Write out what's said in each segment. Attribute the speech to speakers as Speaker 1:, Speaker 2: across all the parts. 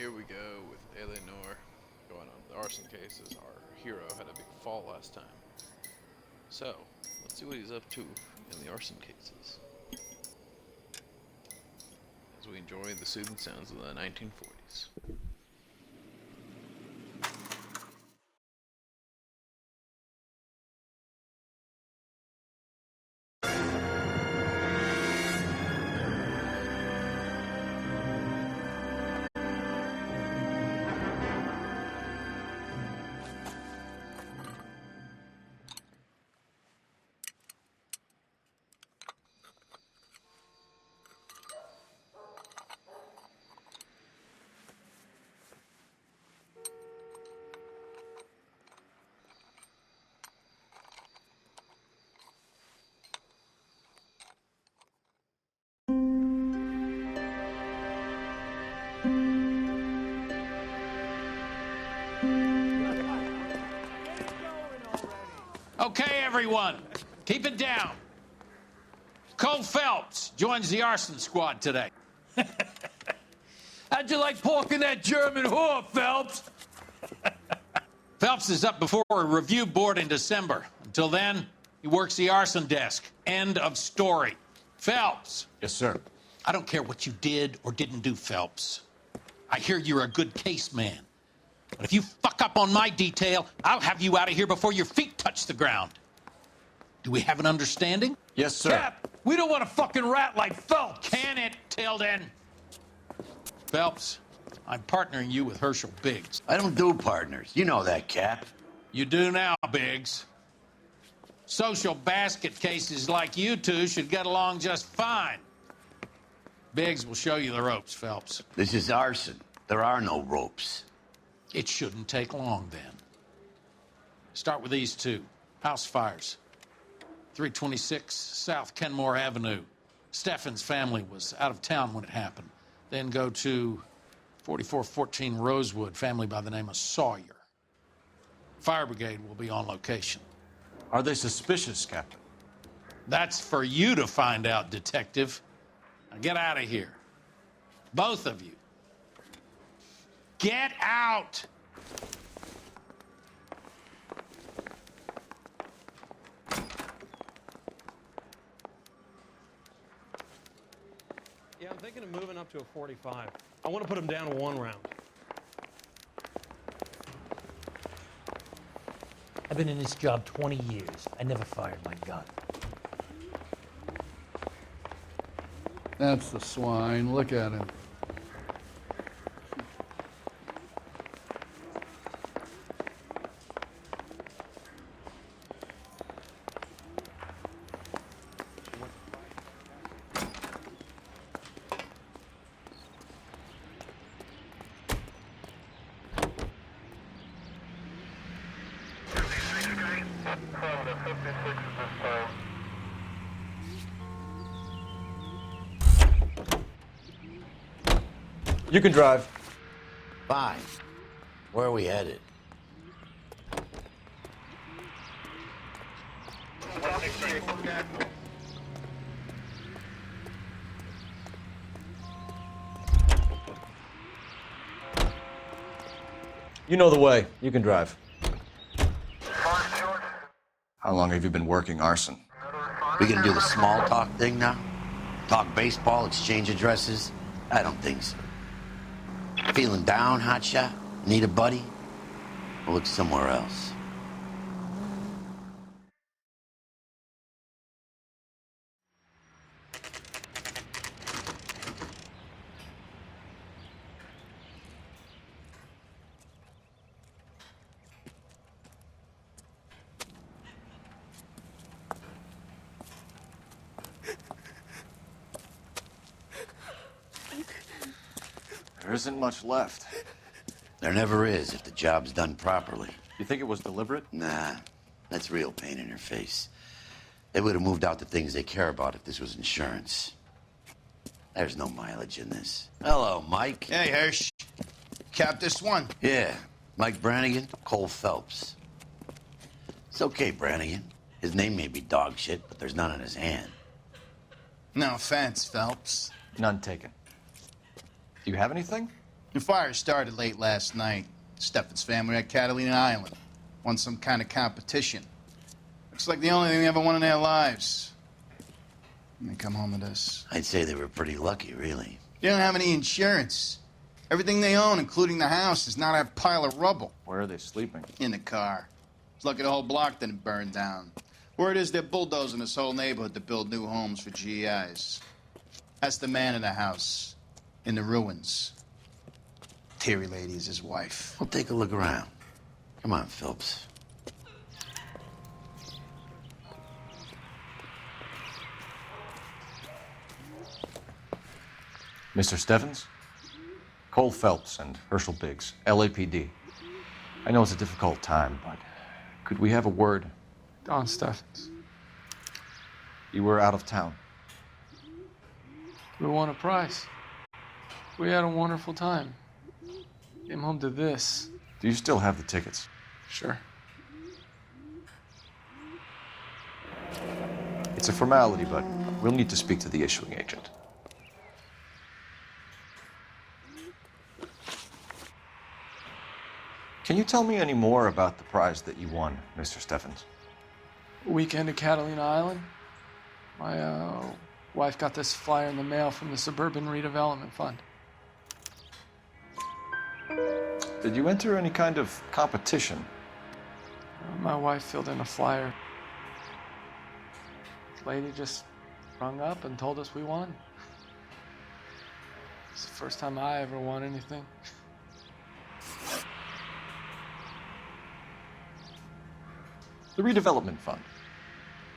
Speaker 1: here we go with Noire going on the arson cases. Our hero had a big fall last time. So, let's see what he's up to in the arson cases. As we enjoy the soothing sounds of the 1940s.
Speaker 2: Okay, everyone, keep it down. Cole Phelps joins the arson squad today. How'd you like porking that German whore, Phelps? Phelps is up before a review board in December. Until then, he works the arson desk. End of story. Phelps.
Speaker 3: Yes, sir.
Speaker 2: I don't care what you did or didn't do, Phelps. I hear you're a good case man. But if you fuck up on my detail, I'll have you out of here before your feet touch the ground. Do we have an understanding?
Speaker 3: Yes, sir.
Speaker 2: Cap, we don't want a fucking rat like Phelps. Can it, Tilden? Phelps, I'm partnering you with Herschel Biggs.
Speaker 4: I don't do partners. You know that, Cap.
Speaker 2: You do now, Biggs. Social basket cases like you two should get along just fine. Biggs will show you the ropes, Phelps.
Speaker 4: This is arson. There are no ropes.
Speaker 2: It shouldn't take long, then. Start with these two. House fires. 326 South Kenmore Avenue. Steffen's family was out of town when it happened. Then go to 4414 Rosewood, family by the name of Sawyer. Fire brigade will be on location.
Speaker 3: Are they suspicious, Captain?
Speaker 2: That's for you to find out, Detective. Now get out of here. Both of you. Get out!
Speaker 5: Yeah, I'm thinking of moving up to a 45. I want to put him down to 1 round.
Speaker 6: I've been in this job 20 years. I never fired my gun.
Speaker 7: That's the swine. Look at him.
Speaker 3: You can drive.
Speaker 4: Fine. Where are we headed?
Speaker 3: You know the way. You can drive. How long have you been working arson?
Speaker 4: We gonna do the small talk thing now? Talk baseball, exchange addresses? I don't think so. Feeling down, hotshot? Need a buddy? We'll look somewhere else.
Speaker 3: There isn't much left.
Speaker 4: There never is if the job's done properly.
Speaker 3: You think it was deliberate?
Speaker 4: Nah, that's real pain in her face. They would have moved out the things they care about if this was insurance. There's no mileage in this. Hello, Mike.
Speaker 8: Hey, Hirsch. Cap this one.
Speaker 4: Yeah, Mike Brannigan, Cole Phelps. It's okay, Brannigan. His name may be dog shit, but there's none in his hand.
Speaker 8: No offense, Phelps.
Speaker 3: None taken. Do you have anything?
Speaker 8: The fire started late last night. Stefan's family at Catalina Island won some kind of competition. Looks like the only thing they ever won in their lives. And they come home to this.
Speaker 4: I'd say they were pretty lucky, really.
Speaker 8: They don't have any insurance. Everything they own, including the house, is not a pile of rubble.
Speaker 3: Where are they sleeping?
Speaker 8: In the car. It's lucky the whole block didn't burn down. Word is they're bulldozing this whole neighborhood to build new homes for GIs. That's the man in the house, in the ruins. Terry lady is his wife.
Speaker 4: We'll take a look around. Come on, Phillips.
Speaker 3: Mr. Stevens? Cole Phelps and Herschel Biggs, LAPD. I know it's a difficult time, but could we have a word?
Speaker 9: Don Steffens.
Speaker 3: You were out of town.
Speaker 9: We won a prize. We had a wonderful time. Came home to this.
Speaker 3: Do you still have the tickets?
Speaker 9: Sure.
Speaker 3: It's a formality, but we'll need to speak to the issuing agent. Can you tell me any more about the prize that you won, Mr. Steffens?
Speaker 9: Weekend at Catalina Island. My wife got this flyer in the mail from the Suburban Redevelopment Fund.
Speaker 3: Did you enter any kind of competition?
Speaker 9: My wife filled in a flyer. Lady just rung up and told us we won. It's the first time I ever won anything.
Speaker 3: The redevelopment fund.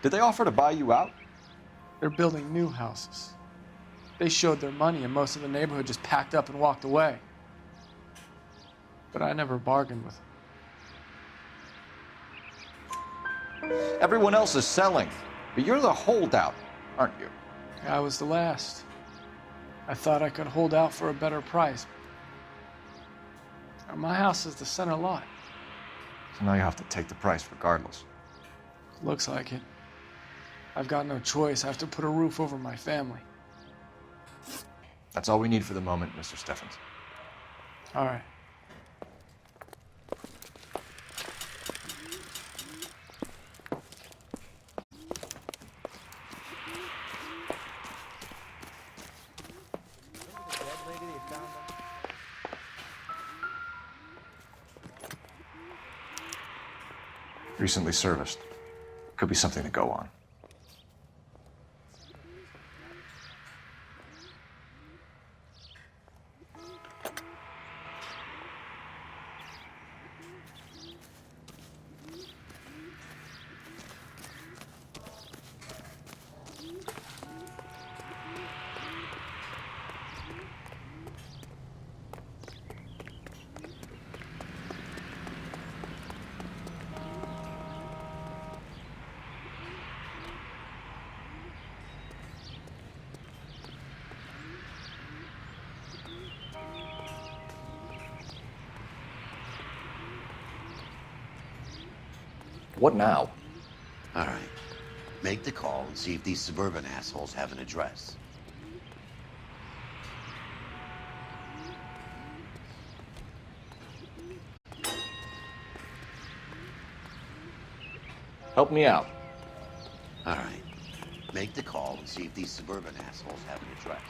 Speaker 3: Did they offer to buy you out?
Speaker 9: They're building new houses. They showed their money and most of the neighborhood just packed up and walked away. But I never bargained with them.
Speaker 3: Everyone else is selling, but you're the holdout, aren't you?
Speaker 9: I was the last. I thought I could hold out for a better price. My house is the center lot.
Speaker 3: So now you have to take the price regardless.
Speaker 9: Looks like it. I've got no choice. I have to put a roof over my family.
Speaker 3: That's all we need for the moment, Mr. Steffens.
Speaker 9: All right.
Speaker 3: Recently serviced. Could be something to go on. What now?
Speaker 4: All right. Make the call and see if these suburban assholes have an address.
Speaker 3: Help me out.
Speaker 4: All right. Make the call and see if these suburban assholes have an address.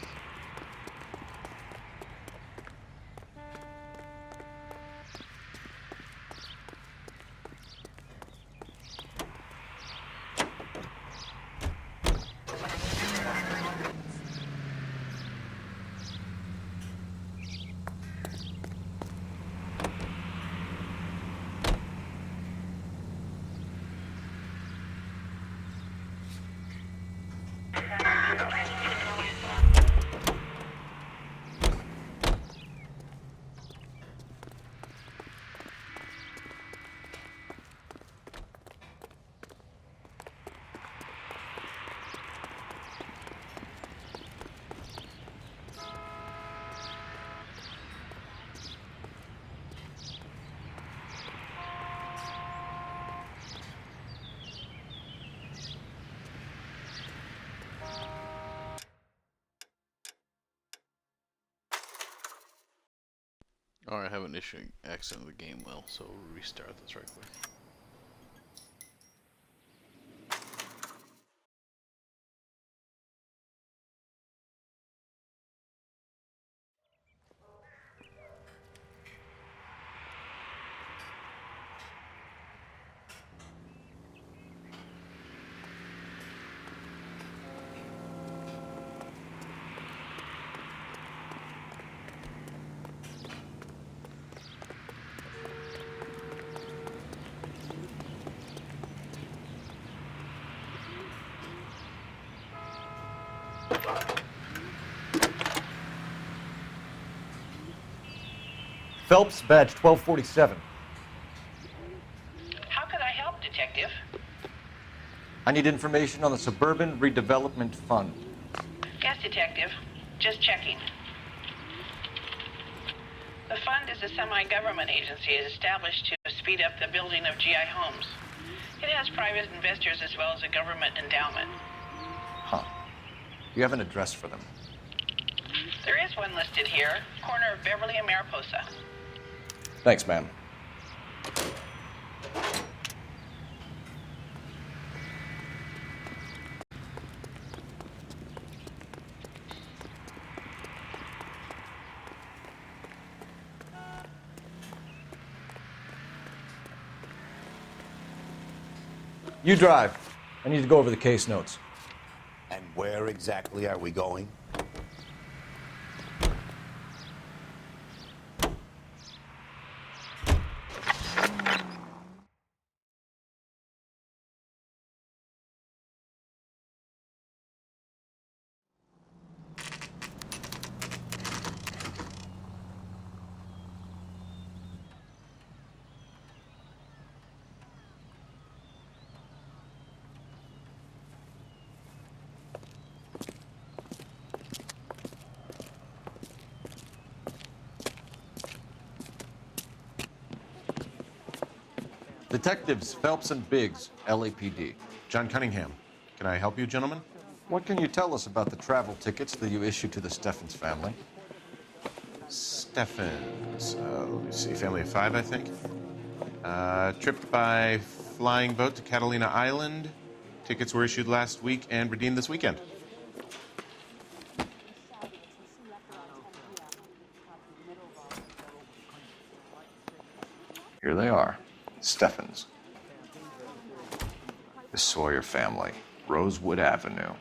Speaker 1: Alright, I have an issue accessing the game well, so we'll restart this right quick.
Speaker 3: Phelps, badge 1247.
Speaker 10: How could I help, Detective?
Speaker 3: I need information on the Suburban Redevelopment Fund.
Speaker 10: Yes, Detective. Just checking. The fund is a semi-government agency established to speed up the building of GI homes. It has private investors as well as a government endowment.
Speaker 3: Huh. You have an address for them?
Speaker 10: There is one listed here, corner of Beverly and Mariposa.
Speaker 3: Thanks, ma'am. You drive. I need to go over the case notes.
Speaker 4: And where exactly are we going?
Speaker 3: Detectives Phelps and Biggs, LAPD.
Speaker 11: John Cunningham. Can I help you, gentlemen?
Speaker 3: What can you tell us about the travel tickets that you issued to the Steffens family?
Speaker 11: Steffens. Let me see. Family of 5, I think. Trip by flying boat to Catalina Island. Tickets were issued last week and redeemed this weekend.
Speaker 3: Here they are. Steffens. The Sawyer family. Rosewood Avenue.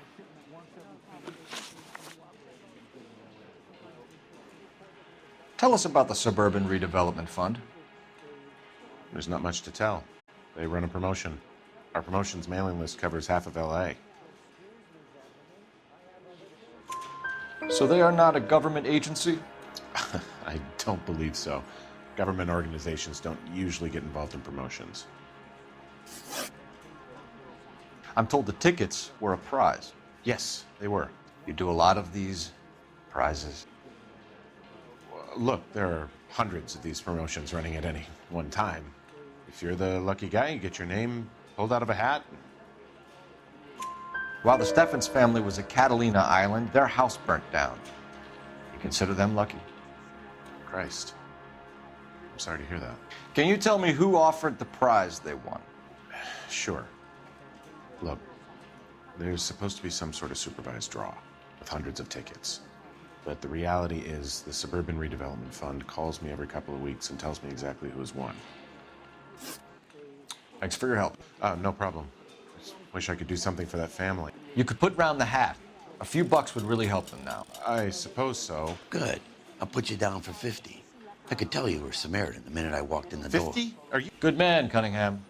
Speaker 3: Tell us about the Suburban Redevelopment Fund.
Speaker 11: There's not much to tell. They run a promotion. Our promotion's mailing list covers half of LA.
Speaker 3: So they are not a government agency?
Speaker 11: I don't believe so. Government organizations don't usually get involved in promotions.
Speaker 3: I'm told the tickets were a prize.
Speaker 11: Yes, they were.
Speaker 3: You do a lot of these prizes.
Speaker 11: Look, there are hundreds of these promotions running at any one time. If you're the lucky guy, you get your name pulled out of a hat.
Speaker 3: While the Steffens family was at Catalina Island, their house burnt down. You consider them lucky?
Speaker 11: Christ. I'm sorry to hear that.
Speaker 3: Can you tell me who offered the prize they won?
Speaker 11: Sure. Look, there's supposed to be some sort of supervised draw with hundreds of tickets. But the reality is the Suburban Redevelopment Fund calls me every couple of weeks and tells me exactly who has won.
Speaker 3: Thanks for your help.
Speaker 11: No problem. Just wish I could do something for that family.
Speaker 3: You could put round the hat. A few bucks would really help them now.
Speaker 11: I suppose so.
Speaker 4: Good. I'll put you down for 50. I could tell you were Samaritan the minute I walked in the door.
Speaker 11: 50? Are you?
Speaker 3: Good man, Cunningham.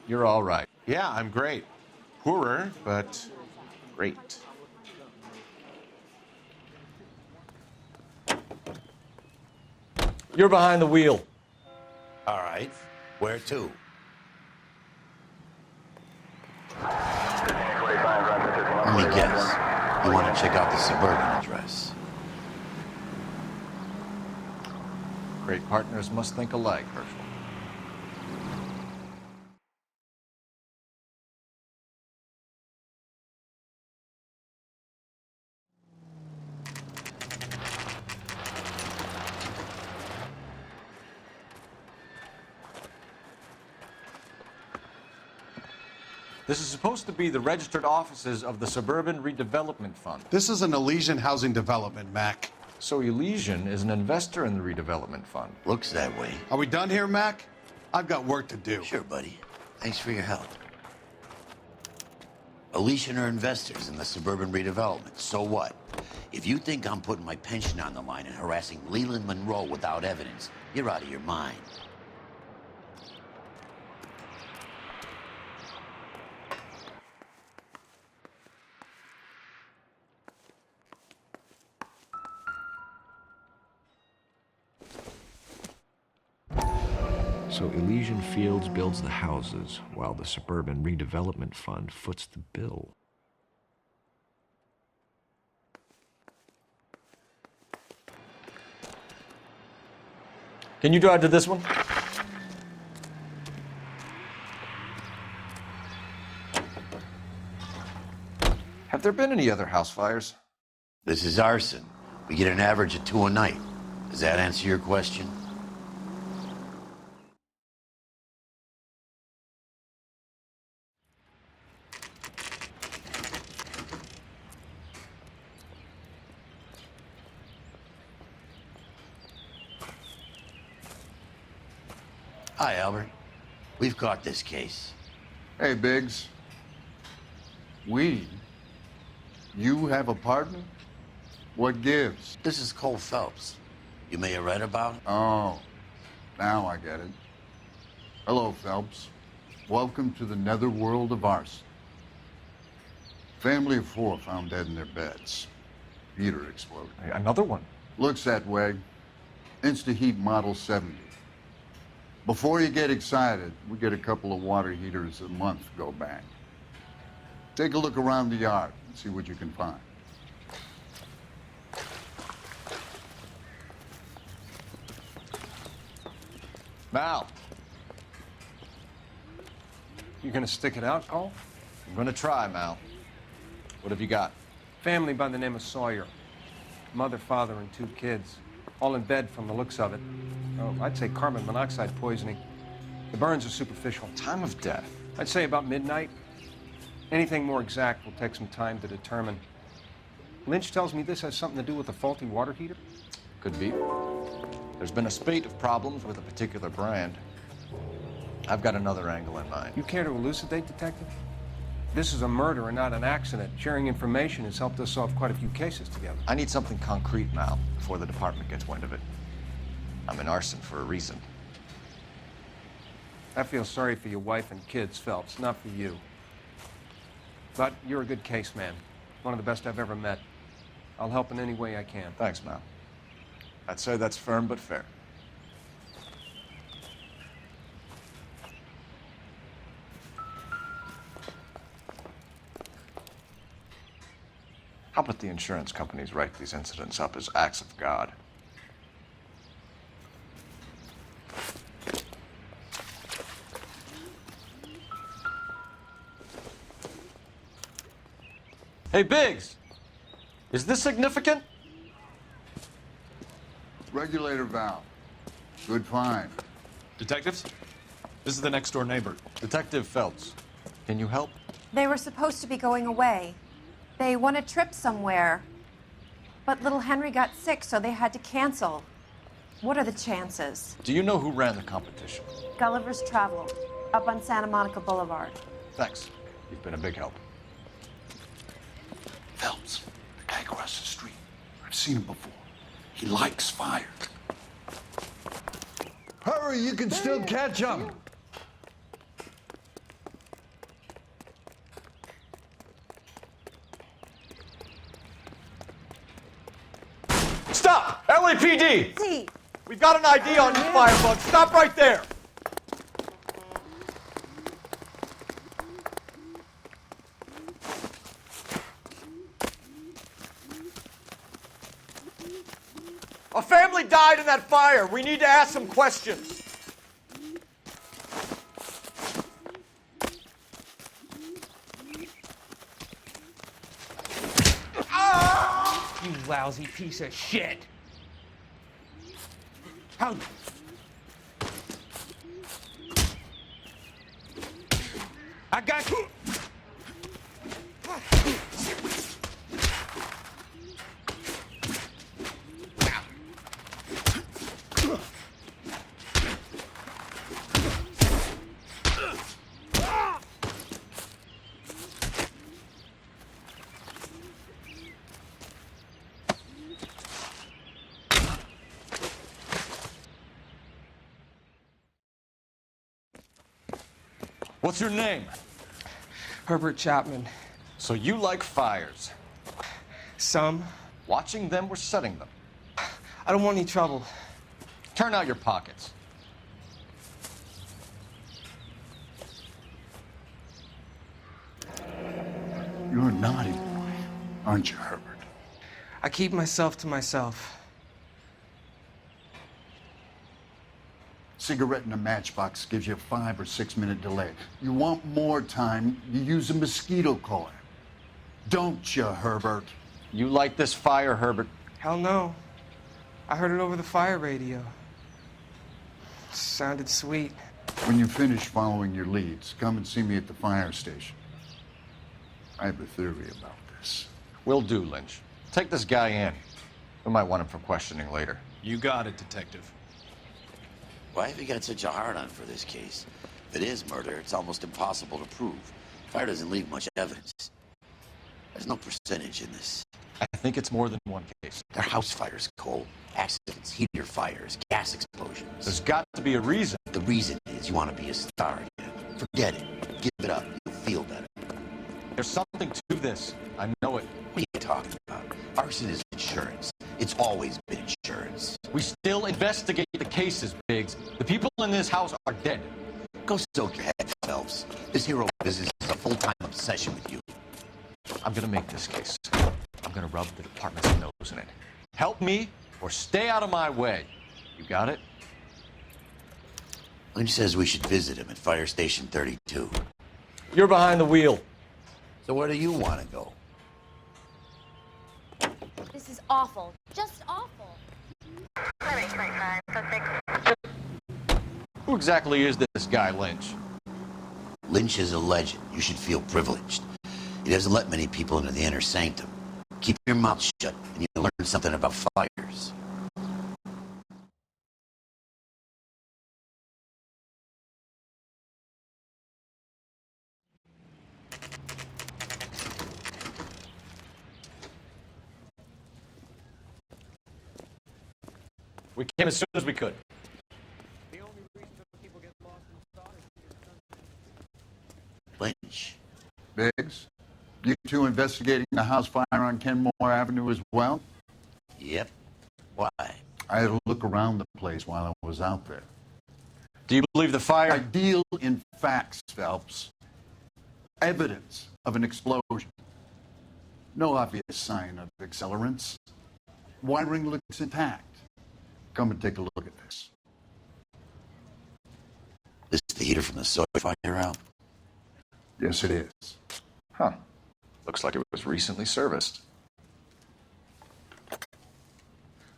Speaker 3: You're all right.
Speaker 11: Yeah, I'm great. Poorer, but great.
Speaker 3: You're behind the wheel.
Speaker 4: All right. Where to? Let me guess. You want to check out the Suburban address?
Speaker 3: Great partners must think alike, Herschel. This is supposed to be the registered offices of the Suburban Redevelopment Fund.
Speaker 12: This is an Elysian housing development, Mac.
Speaker 3: So Elysian is an investor in the redevelopment fund.
Speaker 4: Looks that way.
Speaker 12: Are we done here, Mac? I've got work to do.
Speaker 4: Sure, buddy. Thanks for your help. Elysian are investors in the suburban redevelopment. So what? If you think I'm putting my pension on the line and harassing Leland Monroe without evidence, you're out of your mind.
Speaker 13: So Elysian Fields builds the houses, while the Suburban Redevelopment Fund foots the bill.
Speaker 3: Can you drive to this one? Have there been any other house fires?
Speaker 4: This is arson. We get an average of 2 a night. Does that answer your question? Hi, Albert. We've caught this case.
Speaker 7: Hey, Biggs. We? You have a partner? What gives?
Speaker 4: This is Cole Phelps. You may have read about him.
Speaker 7: Oh, now I get it. Hello, Phelps. Welcome to the netherworld of arson. Family of 4 found dead in their beds. Heater exploded.
Speaker 3: Hey, another one.
Speaker 7: Looks that way. Insta-Heat Model 70. Before you get excited, we get a couple of water heaters a month go bang. Take a look around the yard and see what you can find.
Speaker 3: Mal,
Speaker 9: You gonna stick it out, Cole?
Speaker 3: I'm gonna try, Mal. What have you got?
Speaker 9: Family by the name of Sawyer. Mother, father, and 2 kids. All in bed from the looks of it. Oh, I'd say carbon monoxide poisoning. The burns are superficial.
Speaker 3: Time of death?
Speaker 9: I'd say about midnight. Anything more exact will take some time to determine. Lynch tells me this has something to do with a faulty water heater.
Speaker 3: Could be. There's been a spate of problems with a particular brand. I've got another angle in mind.
Speaker 9: You care to elucidate, Detective? This is a murder and not an accident. Sharing information has helped us solve quite a few cases together.
Speaker 3: I need something concrete, Mal, before the department gets wind of it. I'm in arson for a reason.
Speaker 9: I feel sorry for your wife and kids, Phelps, not for you. But you're a good case man. One of the best I've ever met. I'll help in any way I can.
Speaker 3: Thanks, Mal. I'd say that's firm but fair. How about the insurance companies write these incidents up as acts of God? Hey, Biggs! Is this significant?
Speaker 7: Regulator valve. Good find.
Speaker 14: Detectives? This is the next door neighbor.
Speaker 3: Detective Phelps. Can you help?
Speaker 15: They were supposed to be going away. They won a trip somewhere. But little Henry got sick, so they had to cancel. What are the chances?
Speaker 3: Do you know who ran the competition?
Speaker 15: Gulliver's Travel, up on Santa Monica Boulevard.
Speaker 3: Thanks. You've been a big help.
Speaker 12: Phelps, the guy across the street. I've seen him before. He likes fire.
Speaker 7: Hurry, you can still catch him.
Speaker 3: Stop! LAPD!
Speaker 15: See.
Speaker 3: We've got an ID on you, Firebug. Stop right there! A family died in that fire. We need to ask some questions.
Speaker 5: You lousy piece of shit! How? I got you!
Speaker 3: What's your name?
Speaker 9: Herbert Chapman.
Speaker 3: So you like fires?
Speaker 9: Some.
Speaker 3: Watching them or setting them?
Speaker 9: I don't want any trouble.
Speaker 3: Turn out your pockets.
Speaker 7: You're a naughty boy, aren't you, Herbert?
Speaker 9: I keep myself to myself.
Speaker 7: Cigarette in a matchbox gives you a 5 or 6 minute delay. You want more time, you use a mosquito coil. Don't you, Herbert?
Speaker 3: You like this fire, Herbert?
Speaker 9: Hell no. I heard it over the fire radio. Sounded sweet.
Speaker 7: When you finish following your leads, come and see me at the fire station. I have a theory about this.
Speaker 3: Will do, Lynch. Take this guy in. We might want him for questioning later.
Speaker 14: You got it, Detective.
Speaker 4: Why have you got such a hard-on for this case? If it is murder, it's almost impossible to prove. Fire doesn't leave much evidence. There's no percentage in this.
Speaker 3: I think it's more than one case.
Speaker 4: They're house fires, Cole. Accidents, heater fires, gas explosions.
Speaker 3: There's got to be a reason.
Speaker 4: The reason is you want to be a star again. Forget it. Give it up. You'll feel better.
Speaker 3: There's something to this. I know it.
Speaker 4: What are you talking about? Arson is insurance. It's always been insurance.
Speaker 3: We still investigate the cases, Biggs. The people in this house are dead.
Speaker 4: Go soak your head, Phelps. This hero business is a full-time obsession with you.
Speaker 3: I'm gonna make this case. I'm gonna rub the department's nose in it. Help me or stay out of my way. You got it?
Speaker 4: Lynch says we should visit him at Fire Station 32.
Speaker 3: You're behind the wheel.
Speaker 4: So where do you want to go?
Speaker 16: This is awful. Just awful.
Speaker 3: Who exactly is this guy, Lynch?
Speaker 4: Lynch is a legend. You should feel privileged. He doesn't let many people into the inner sanctum. Keep your mouth shut, and you'll learn something about fires.
Speaker 3: We came as soon as we could.
Speaker 4: Lynch.
Speaker 7: Biggs, you two investigating the house fire on Kenmore Avenue as well?
Speaker 4: Yep. Why?
Speaker 7: I had a look around the place while I was out there.
Speaker 3: Do you believe the fire?
Speaker 7: I deal in facts, Phelps. Evidence of an explosion. No obvious sign of accelerants. Wiring looks intact. Come and take a look at this.
Speaker 4: This is the heater from the soy fire out?
Speaker 7: Yes, it is.
Speaker 11: Huh. Looks like it was recently serviced.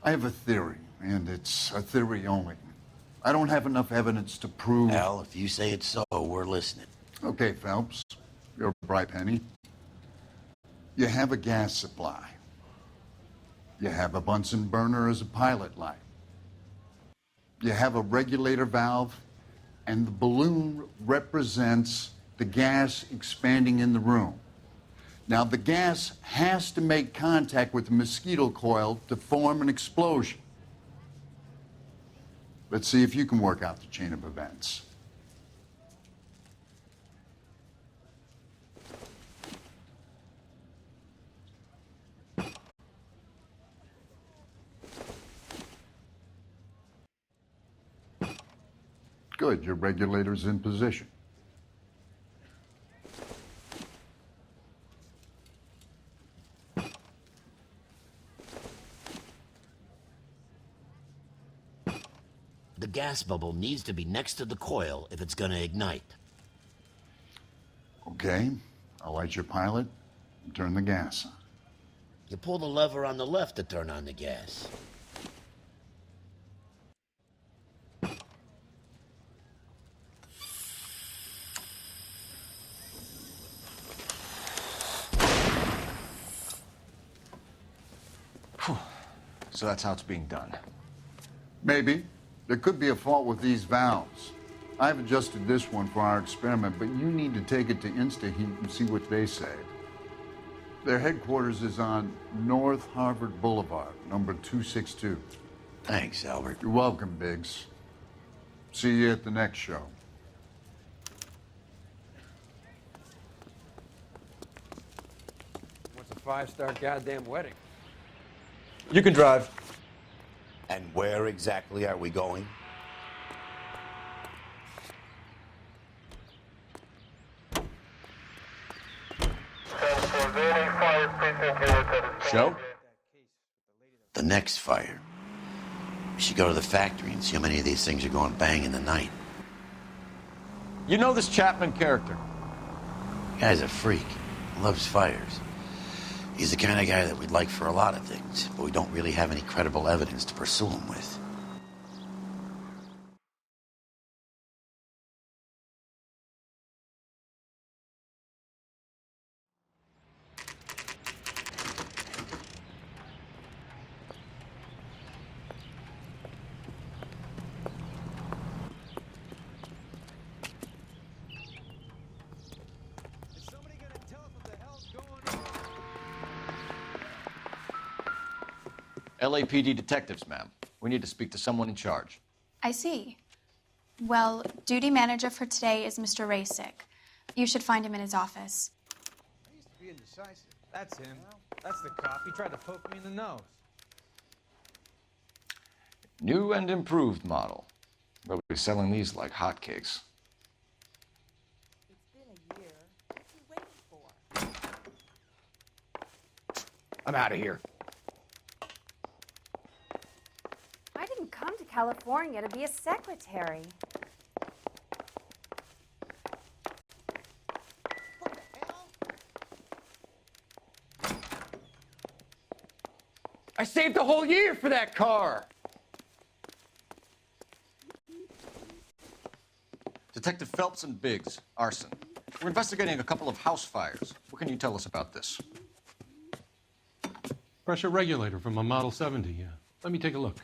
Speaker 7: I have a theory, and it's a theory only. I don't have enough evidence to prove...
Speaker 4: Al, if you say it's so, we're listening.
Speaker 7: Okay, Phelps. You're a bright penny. You have a gas supply. You have a Bunsen burner as a pilot light. You have a regulator valve, and the balloon represents the gas expanding in the room. Now, the gas has to make contact with the mosquito coil to form an explosion. Let's see if you can work out the chain of events. Good, your regulator's in position.
Speaker 4: The gas bubble needs to be next to the coil if it's gonna ignite.
Speaker 7: Okay, I'll light your pilot and turn the gas on.
Speaker 4: You pull the lever on the left to turn on the gas.
Speaker 3: So that's how it's being done.
Speaker 7: Maybe. There could be a fault with these valves. I've adjusted this one for our experiment, but you need to take it to InstaHeat and see what they say. Their headquarters is on North Harvard Boulevard, number 262.
Speaker 4: Thanks, Albert.
Speaker 7: You're welcome, Biggs. See you at the next show.
Speaker 17: What's a five-star goddamn wedding?
Speaker 14: You can drive.
Speaker 4: And where exactly are we going?
Speaker 3: Show?
Speaker 4: The next fire. We should go to the factory and see how many of these things are going bang in the night.
Speaker 3: You know this Chapman character?
Speaker 4: Guy's a freak. Loves fires. He's the kind of guy that we'd like for a lot of things, but we don't really have any credible evidence to pursue him with.
Speaker 3: LAPD detectives, ma'am. We need to speak to someone in charge.
Speaker 18: I see. Well, duty manager for today is Mr. Rasick. You should find him in his office.
Speaker 17: I used to be indecisive. That's him. That's the cop. He tried to poke me in the nose.
Speaker 3: New and improved model. We'll be selling these like hotcakes.
Speaker 16: It's been a year. What's he waiting for?
Speaker 17: I'm out of here.
Speaker 15: I didn't come to California to be a secretary.
Speaker 17: I saved a whole year for that car.
Speaker 3: Detective Phelps and Biggs, arson. We're investigating a couple of house fires. What can you tell us about this?
Speaker 5: Pressure regulator from a Model 70, yeah. Let me take a look.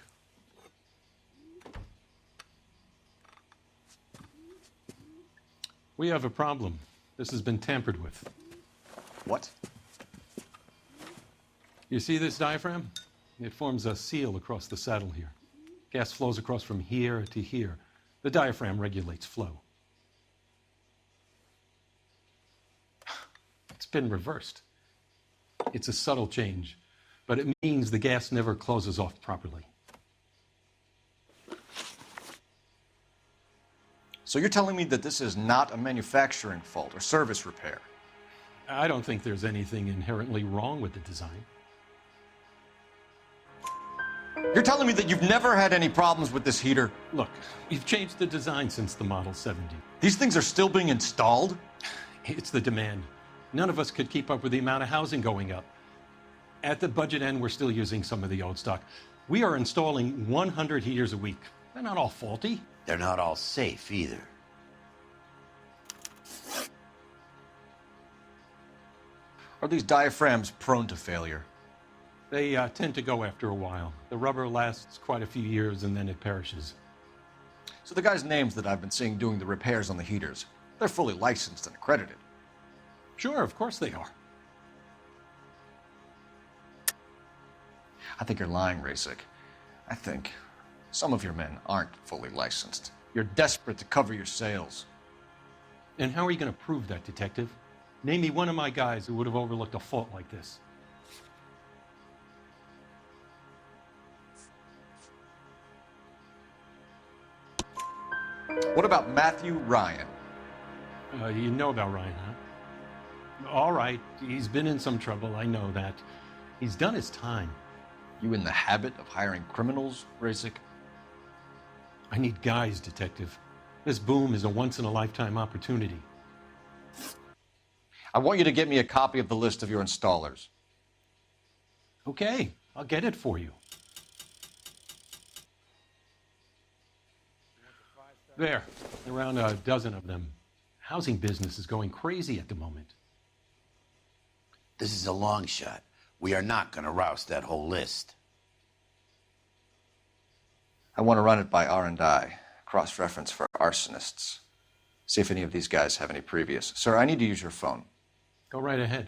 Speaker 5: We have a problem. This has been tampered with.
Speaker 3: What?
Speaker 5: You see this diaphragm? It forms a seal across the saddle here. Gas flows across from here to here. The diaphragm regulates flow. It's been reversed. It's a subtle change, but it means the gas never closes off properly.
Speaker 3: So you're telling me that this is not a manufacturing fault or service repair?
Speaker 5: I don't think there's anything inherently wrong with the design.
Speaker 3: You're telling me that you've never had any problems with this heater?
Speaker 5: Look, we've changed the design since the Model 70.
Speaker 3: These things are still being installed?
Speaker 5: It's the demand. None of us could keep up with the amount of housing going up. At the budget end, we're still using some of the old stock. We are installing 100 heaters a week. They're not all faulty.
Speaker 4: They're not all safe either.
Speaker 3: Are these diaphragms prone to failure?
Speaker 5: They tend to go after a while. The rubber lasts quite a few years and then it perishes.
Speaker 3: So the guys' names that I've been seeing doing the repairs on the heaters, they're fully licensed and accredited.
Speaker 5: Sure, of course they are.
Speaker 3: I think you're lying, Rasick. I think some of your men aren't fully licensed. You're desperate to cover your sales.
Speaker 5: And how are you going to prove that, Detective? Name me one of my guys who would have overlooked a fault like this.
Speaker 3: What about Matthew Ryan?
Speaker 5: You know about Ryan, huh? All right, he's been in some trouble, I know that. He's done his time.
Speaker 3: You in the habit of hiring criminals, Rasick?
Speaker 5: I need guys, Detective. This boom is a once-in-a-lifetime opportunity.
Speaker 3: I want you to get me a copy of the list of your installers.
Speaker 5: Okay, I'll get it for you. There, around a dozen of them. Housing business is going crazy at the moment.
Speaker 4: This is a long shot. We are not going to roust that whole list.
Speaker 3: I want to run it by R&I, cross-reference for arsonists. See if any of these guys have any previous. Sir, I need to use your phone.
Speaker 5: Go right ahead.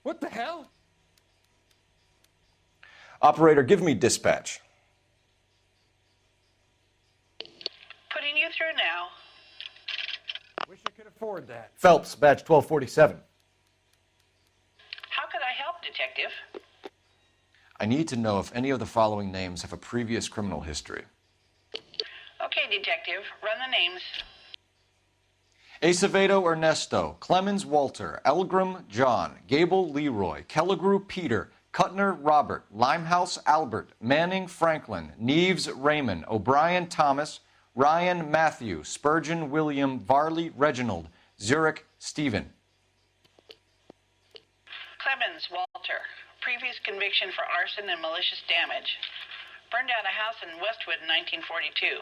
Speaker 17: What the hell?
Speaker 3: Operator, give me dispatch.
Speaker 10: Putting you through now.
Speaker 17: Wish I could afford that.
Speaker 3: Phelps, badge 1247.
Speaker 10: How could I help, Detective?
Speaker 3: I need to know if any of the following names have a previous criminal history.
Speaker 10: Okay, Detective, run the names.
Speaker 3: Acevedo Ernesto, Clemens Walter, Elgram John, Gable Leroy, Kelligrew Peter, Cutner Robert, Limehouse Albert, Manning Franklin, Neves Raymond, O'Brien Thomas, Ryan Matthew, Spurgeon William, Varley Reginald, Zurich Stephen.
Speaker 10: Clemens Walter, previous conviction for arson and malicious damage. Burned down a house in Westwood in 1942.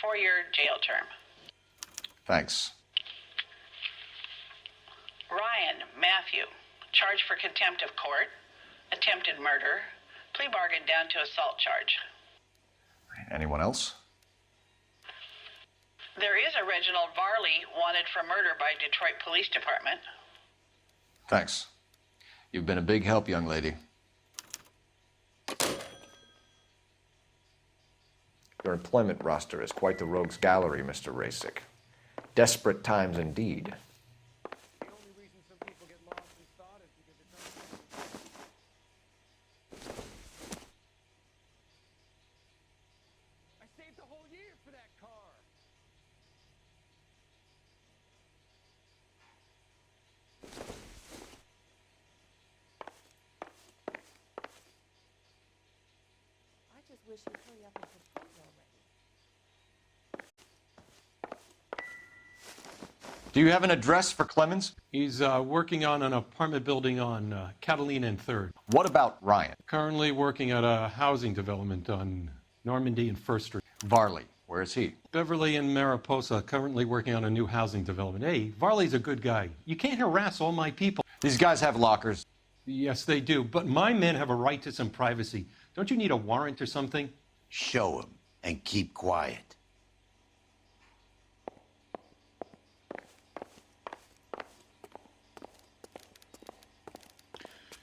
Speaker 10: 4-year jail term.
Speaker 3: Thanks.
Speaker 10: Ryan Matthew, charged for contempt of court, attempted murder, plea bargain down to assault charge.
Speaker 3: Anyone else?
Speaker 10: There is a Reginald Varley wanted for murder by Detroit Police Department.
Speaker 3: Thanks. You've been a big help, young lady. Your employment roster is quite the rogues gallery, Mr. Rasick. Desperate times indeed.
Speaker 16: Wish you'd hurry up and propose already.
Speaker 3: Do you have an address for Clemens?
Speaker 5: He's working on an apartment building on Catalina and 3rd.
Speaker 3: What about Ryan?
Speaker 5: Currently working at a housing development on Normandy and 1st Street.
Speaker 3: Varley, where is he?
Speaker 5: Beverly and Mariposa, currently working on a new housing development. Hey, Varley's a good guy. You can't harass all my people.
Speaker 3: These guys have lockers.
Speaker 5: Yes, they do, but my men have a right to some privacy. Don't you need a warrant or something?
Speaker 4: Show him and keep quiet.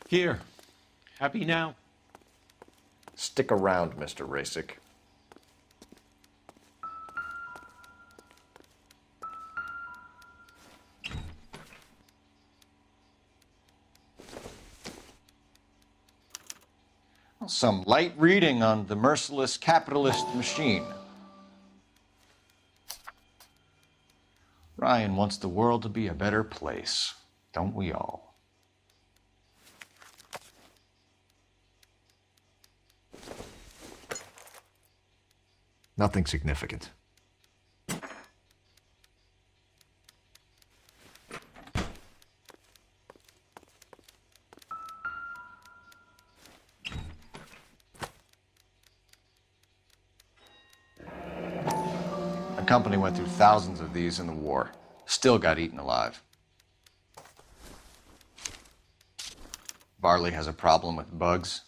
Speaker 5: Here. Happy now?
Speaker 3: Stick around, Mr. Rasick. Some light reading on the merciless capitalist machine. Ryan wants the world to be a better place, don't we all?
Speaker 13: Nothing significant.
Speaker 3: The company went through thousands of these in the war. Still got eaten alive. Varley has a problem with bugs.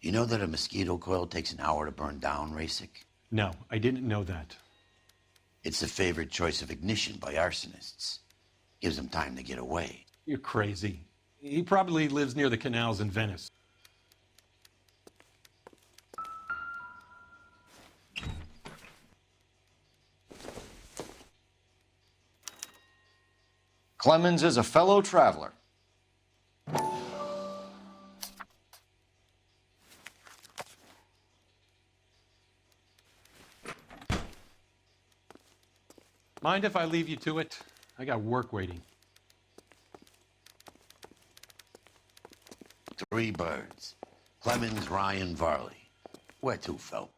Speaker 4: You know that a mosquito coil takes an hour to burn down, Rasick?
Speaker 5: No, I didn't know that.
Speaker 4: It's the favorite choice of ignition by arsonists. Gives them time to get away.
Speaker 5: You're crazy. He probably lives near the canals in Venice.
Speaker 3: Clemens is a fellow traveler.
Speaker 5: Mind if I leave you to it? I got work waiting.
Speaker 4: 3 birds. Clemens, Ryan, Varley. Where to, Phelps?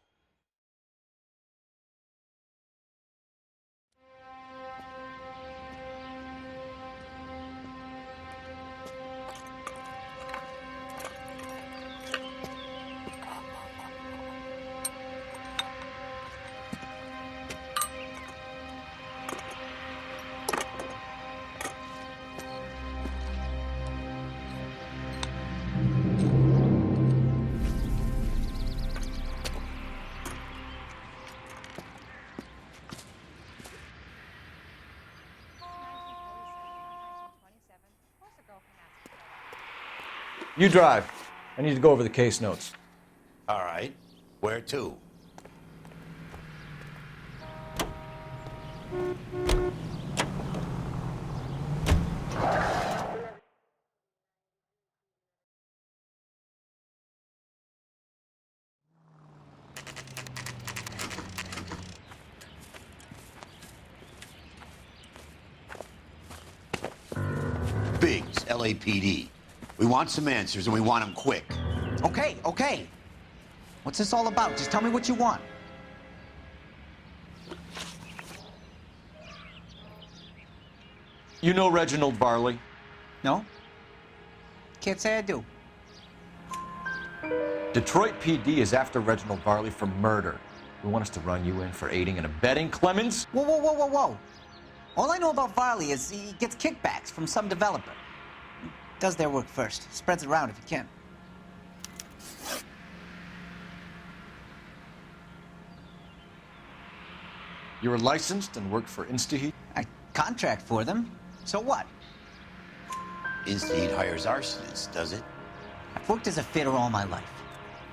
Speaker 3: You drive. I need to go over the case notes.
Speaker 4: All right. Where to? Biggs, LAPD. We want some answers, and we want them quick.
Speaker 19: Okay, okay. What's this all about? Just tell me what you want.
Speaker 3: You know Reginald Varley?
Speaker 19: No? Can't say I do.
Speaker 3: Detroit PD is after Reginald Varley for murder. We want us to run you in for aiding and abetting Clemens?
Speaker 19: Whoa, whoa, whoa, whoa, whoa. All I know about Varley is he gets kickbacks from some developer. He does their work first. Spreads it around if he can.
Speaker 3: You were licensed and worked for InstaHeat?
Speaker 19: I contract for them. So what?
Speaker 4: InstaHeat hires arsonists, does it?
Speaker 19: I've worked as a fitter all my life.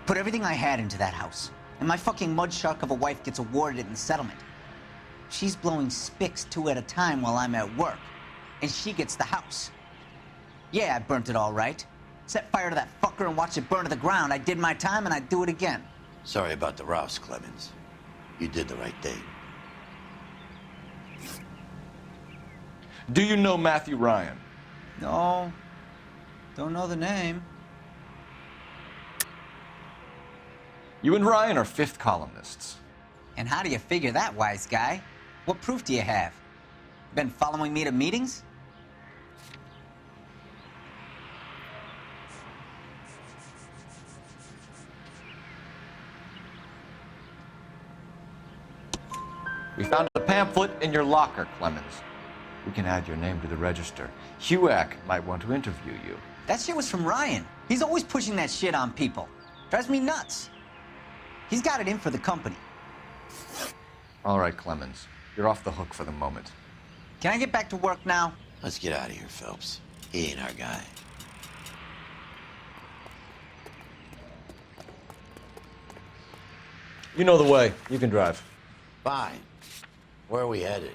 Speaker 19: Put everything I had into that house. And my fucking mudshark of a wife gets awarded it in settlement. She's blowing spics 2 at a time while I'm at work. And she gets the house. Yeah, I burnt it all right. Set fire to that fucker and watched it burn to the ground. I did my time and I'd do it again.
Speaker 4: Sorry about the Rouse, Clemens. You did the right thing.
Speaker 3: Do you know Matthew Ryan?
Speaker 19: No. Don't know the name.
Speaker 3: You and Ryan are fifth columnists.
Speaker 19: And how do you figure that, wise guy? What proof do you have? Been following me to meetings?
Speaker 3: We found a pamphlet in your locker, Clemens. We can add your name to the register. HUAC might want to interview you.
Speaker 19: That shit was from Ryan. He's always pushing that shit on people. Drives me nuts. He's got it in for the company.
Speaker 3: All right, Clemens. You're off the hook for the moment.
Speaker 19: Can I get back to work now?
Speaker 4: Let's get out of here, Phelps. He ain't our guy.
Speaker 3: You know the way. You can drive.
Speaker 4: Fine. Where are we headed?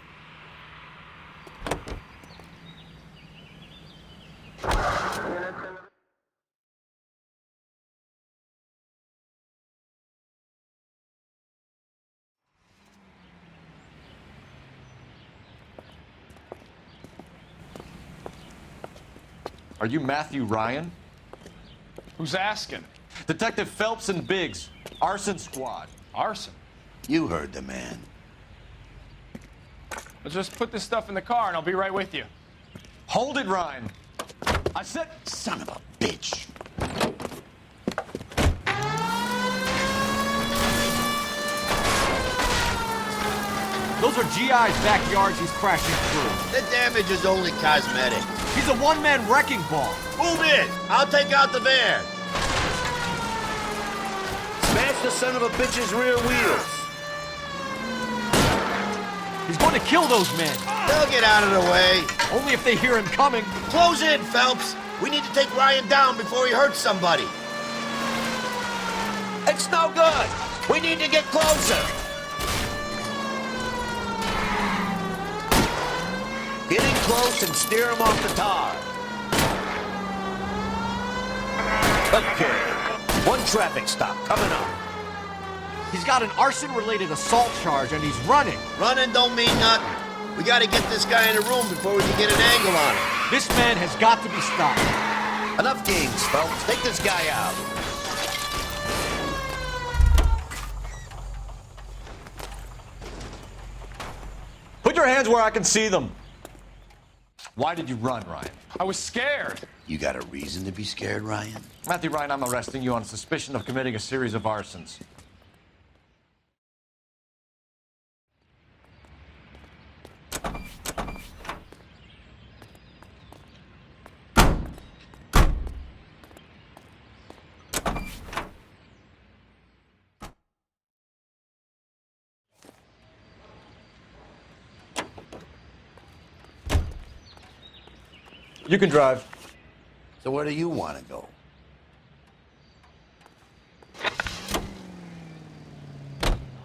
Speaker 3: Are you Matthew Ryan?
Speaker 9: Who's asking?
Speaker 3: Detective Phelps and Biggs. Arson Squad.
Speaker 9: Arson?
Speaker 4: You heard the man.
Speaker 9: Let's just put this stuff in the car and I'll be right with you.
Speaker 3: Hold it, Ryan. I said...
Speaker 4: Son of a bitch.
Speaker 14: Those are GI's backyards he's crashing through.
Speaker 4: The damage is only cosmetic.
Speaker 14: He's a one-man wrecking ball.
Speaker 4: Move in. I'll take out the van. Smash the son of a bitch's rear wheels.
Speaker 14: He's going to kill those men.
Speaker 4: They'll get out of the way.
Speaker 14: Only if they hear him coming.
Speaker 4: Close in, Phelps. We need to take Ryan down before he hurts somebody. It's no good. We need to get closer. Get in close and steer him off the tar. Okay. One traffic stop coming up.
Speaker 14: He's got an arson-related assault charge and he's running.
Speaker 4: Running don't mean nothing. We gotta get this guy in the room before we can get an angle on him.
Speaker 14: This man has got to be stopped.
Speaker 4: Enough games, folks. Take this guy out.
Speaker 14: Put your hands where I can see them.
Speaker 3: Why did you run, Ryan?
Speaker 14: I was scared.
Speaker 4: You got a reason to be scared, Ryan?
Speaker 3: Matthew Ryan, I'm arresting you on suspicion of committing a series of arsons.
Speaker 14: You can drive.
Speaker 4: So where do you want to go?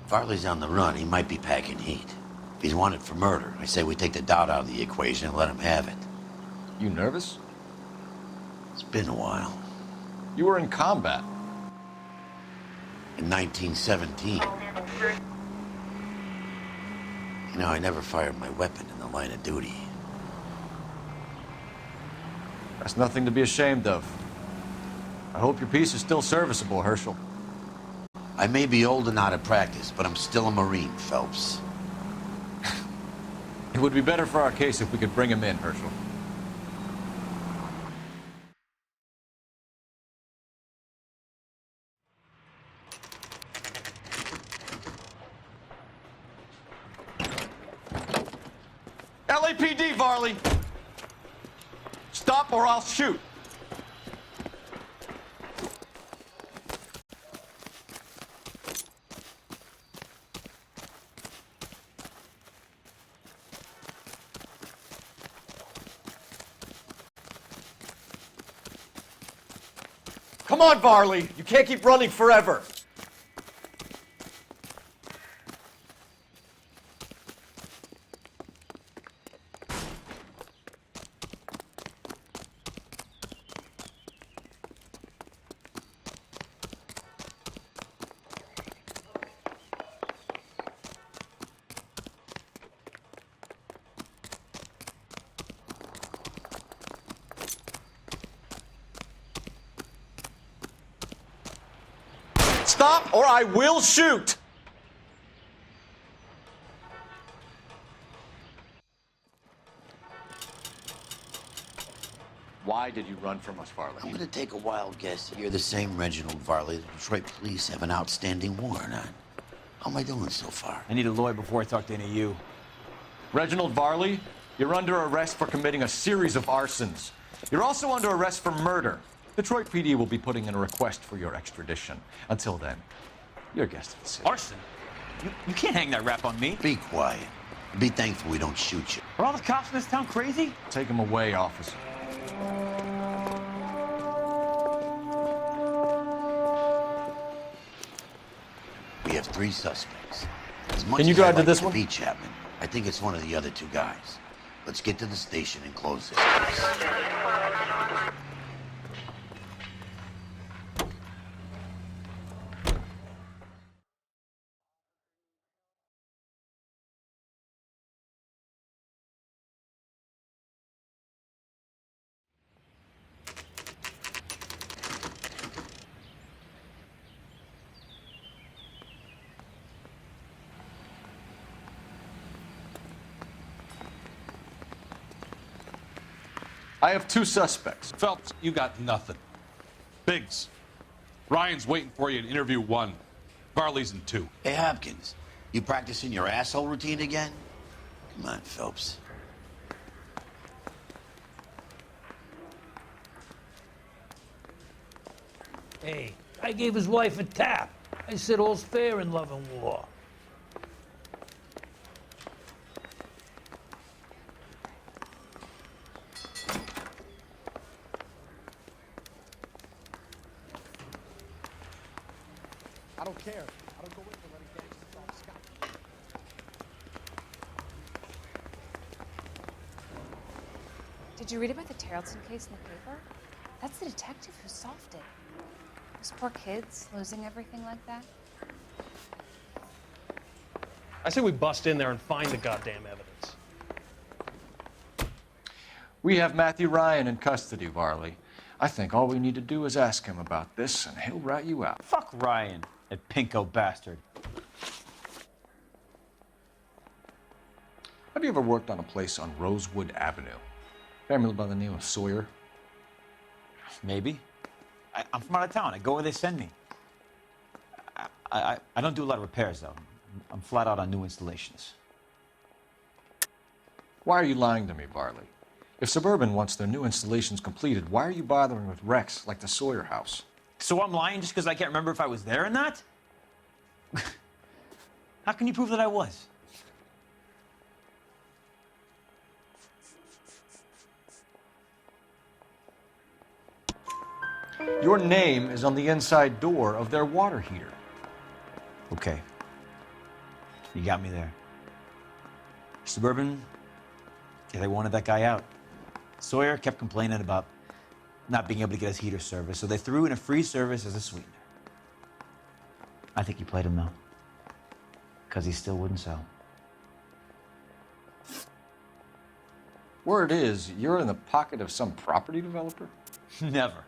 Speaker 4: Farley's on the run. He might be packing heat. If he's wanted for murder, I say we take the doubt out of the equation and let him have it.
Speaker 3: You nervous?
Speaker 4: It's been a while.
Speaker 3: You were in combat.
Speaker 4: In 1917. You know, I never fired my weapon in the line of duty.
Speaker 3: That's nothing to be ashamed of. I hope your piece is still serviceable, Herschel.
Speaker 4: I may be old and out of practice, but I'm still a Marine, Phelps.
Speaker 3: It would be better for our case if we could bring him in, Herschel.
Speaker 14: LAPD, Varley! Stop or I'll shoot. Come on, Varley. You can't keep running forever. Stop or I will shoot!
Speaker 3: Why did you run from us, Varley?
Speaker 4: I'm gonna take a wild guess that you're the same Reginald Varley the Detroit police have an outstanding warrant on. How am I doing so far?
Speaker 14: I need a lawyer before I talk to any of you.
Speaker 3: Reginald Varley, you're under arrest for committing a series of arsons. You're also under arrest for murder. Detroit PD will be putting in a request for your extradition. Until then, you're a guest of the city.
Speaker 14: Arson? You can't hang that rap on me.
Speaker 4: Be quiet. Be thankful we don't shoot you.
Speaker 14: Are all the cops in this town crazy?
Speaker 3: Take him away, officer.
Speaker 4: We have 3 suspects. As much
Speaker 14: Can you
Speaker 4: as I'd
Speaker 14: drive to
Speaker 4: like
Speaker 14: this
Speaker 4: to
Speaker 14: one?
Speaker 4: be Chapman, I think it's one of the other 2 guys. Let's get to the station and close this case.
Speaker 3: I have 2 suspects.
Speaker 20: Phelps, you got nothing. Biggs, Ryan's waiting for you in interview 1. Varley's in 2.
Speaker 4: Hey, Hopkins, you practicing your asshole routine again? Come on, Phelps.
Speaker 6: Hey, I gave his wife a tap. I said all's fair in love and war.
Speaker 17: I don't care. I don't go in for letting gangsters off scot.
Speaker 21: Did you read about the Tarleton case in the paper? That's the detective who solved it. Those poor kids losing everything like that.
Speaker 22: I say we bust in there and find the goddamn evidence.
Speaker 3: We have Matthew Ryan in custody, Varley. I think all we need to do is ask him about this, and he'll rat you out.
Speaker 2: Fuck Ryan, that pinko bastard.
Speaker 3: Have you ever worked on a place on Rosewood Avenue? Family by the name of Sawyer?
Speaker 2: Maybe. I'm from out of town. I go where they send me. I don't do a lot of repairs, though. I'm flat out on new installations.
Speaker 3: Why are you lying to me, Varley? If Suburban wants their new installations completed, why are you bothering with wrecks like the Sawyer house?
Speaker 2: So I'm lying just because I can't remember if I was there or not? How can you prove that I was?
Speaker 3: Your name is on the inside door of their water heater.
Speaker 2: Okay. You got me there. Suburban, yeah, they wanted that guy out. Sawyer kept complaining about not being able to get his heater service, so they threw in a free service as a sweetener. I think you played him, though, because he still wouldn't sell.
Speaker 3: Word is, you're in the pocket of some property developer?
Speaker 2: Never.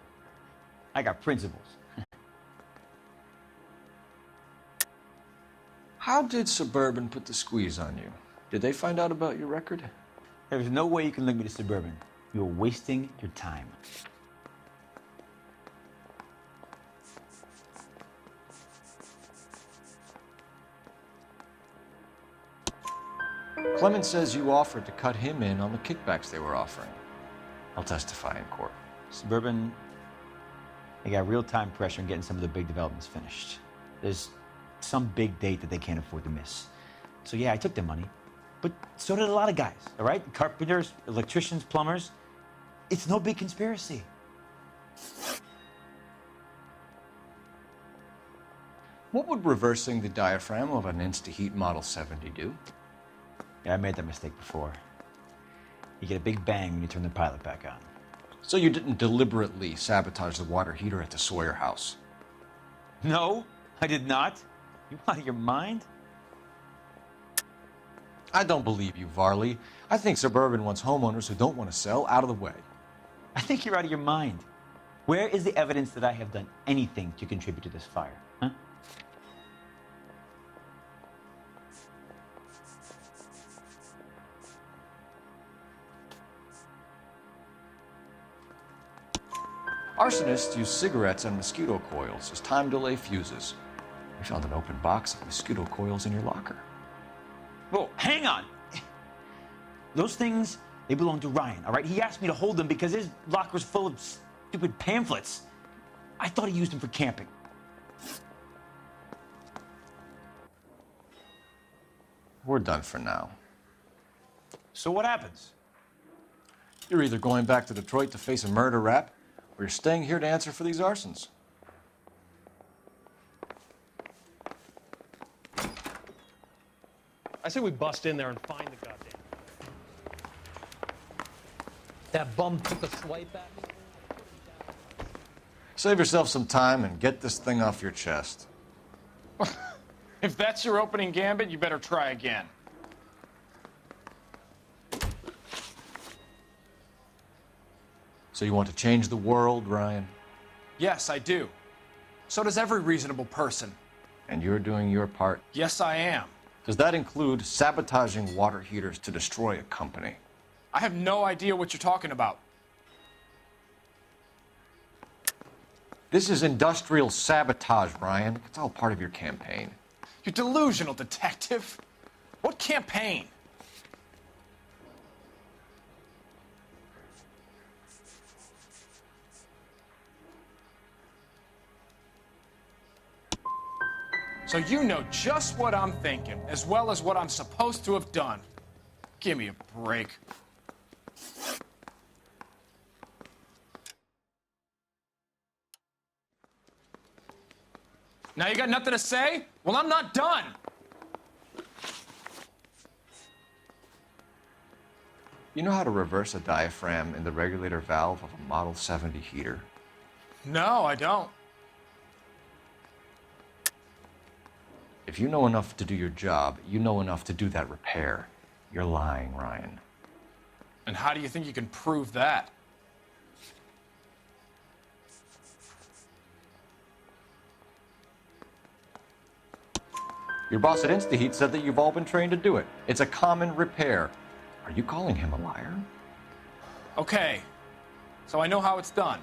Speaker 2: I got principles.
Speaker 3: How did Suburban put the squeeze on you? Did they find out about your record?
Speaker 2: There's no way you can link me to Suburban. You're wasting your time.
Speaker 3: Clemens says you offered to cut him in on the kickbacks they were offering. I'll testify in court.
Speaker 2: Suburban, they got real time pressure on getting some of the big developments finished. There's some big date that they can't afford to miss. So yeah, I took their money, but so did a lot of guys, all right? Carpenters, electricians, plumbers. It's no big conspiracy.
Speaker 3: What would reversing the diaphragm of an Insta-Heat Model 70 do?
Speaker 2: Yeah, I made that mistake before. You get a big bang when you turn the pilot back on.
Speaker 3: So you didn't deliberately sabotage the water heater at the Sawyer house?
Speaker 2: No, I did not. You out of your mind?
Speaker 3: I don't believe you, Varley. I think Suburban wants homeowners who don't want to sell out of the way.
Speaker 2: I think you're out of your mind. Where is the evidence that I have done anything to contribute to this fire, huh?
Speaker 3: Arsonists use cigarettes and mosquito coils as time delay fuses. We found an open box of mosquito coils in your locker.
Speaker 2: Whoa, hang on. Those things, they belong to Ryan, all right? He asked me to hold them because his locker's full of stupid pamphlets. I thought he used them for camping.
Speaker 3: We're done for now.
Speaker 2: So what happens?
Speaker 3: You're either going back to Detroit to face a murder rap, or you're staying here to answer for these arsons.
Speaker 22: I say we bust in there and find the goddamn.
Speaker 6: That bum took a swipe at me.
Speaker 3: Save yourself some time and get this thing off your chest.
Speaker 9: If that's your opening gambit, you better try again.
Speaker 3: So you want to change the world, Ryan?
Speaker 9: Yes, I do. So does every reasonable person.
Speaker 3: And you're doing your part?
Speaker 9: Yes, I am.
Speaker 3: Does that include sabotaging water heaters to destroy a company?
Speaker 9: I have no idea what you're talking about.
Speaker 3: This is industrial sabotage, Ryan. It's all part of your campaign.
Speaker 9: You're delusional, detective. What campaign? So you know just what I'm thinking, as well as what I'm supposed to have done. Give me a break. Now you got nothing to say? Well, I'm not done.
Speaker 3: You know how to reverse a diaphragm in the regulator valve of a Model 70 heater?
Speaker 9: No, I don't.
Speaker 3: If you know enough to do your job, you know enough to do that repair. You're lying, Ryan.
Speaker 9: And how do you think you can prove that?
Speaker 3: Your boss at InstaHeat said that you've all been trained to do it. It's a common repair. Are you calling him a liar?
Speaker 9: Okay, so I know how it's done.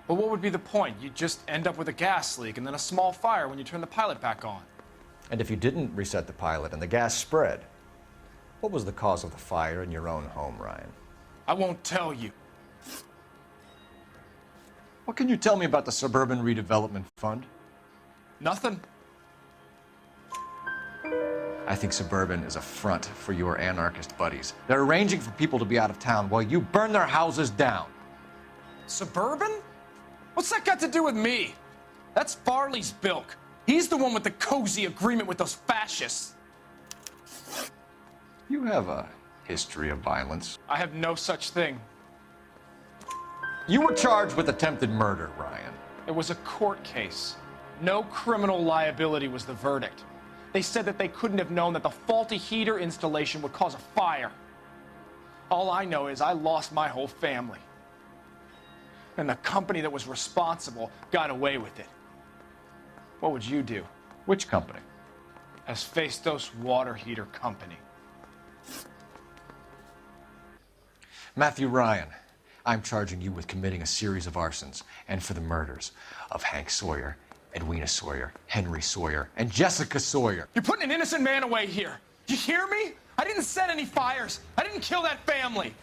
Speaker 9: But what would be the point? You just end up with a gas leak and then a small fire when you turn the pilot back on.
Speaker 3: And if you didn't reset the pilot and the gas spread, what was the cause of the fire in your own home, Ryan?
Speaker 9: I won't tell you.
Speaker 3: What can you tell me about the Suburban Redevelopment Fund?
Speaker 9: Nothing.
Speaker 3: I think Suburban is a front for your anarchist buddies. They're arranging for people to be out of town while you burn their houses down.
Speaker 9: Suburban? What's that got to do with me? That's Farley's bilk. He's the one with the cozy agreement with those fascists.
Speaker 3: You have a history of violence.
Speaker 9: I have no such thing.
Speaker 3: You were charged with attempted murder, Ryan.
Speaker 9: It was a court case. No criminal liability was the verdict. They said that they couldn't have known that the faulty heater installation would cause a fire. All I know is I lost my whole family. And the company that was responsible got away with it. What would you do?
Speaker 3: Which company?
Speaker 9: Hephaestus Water Heater Company.
Speaker 3: Matthew Ryan, I'm charging you with committing a series of arsons and for the murders of Hank Sawyer, Edwina Sawyer, Henry Sawyer, and Jessica Sawyer.
Speaker 9: You're putting an innocent man away here. Do you hear me? I didn't set any fires. I didn't kill that family.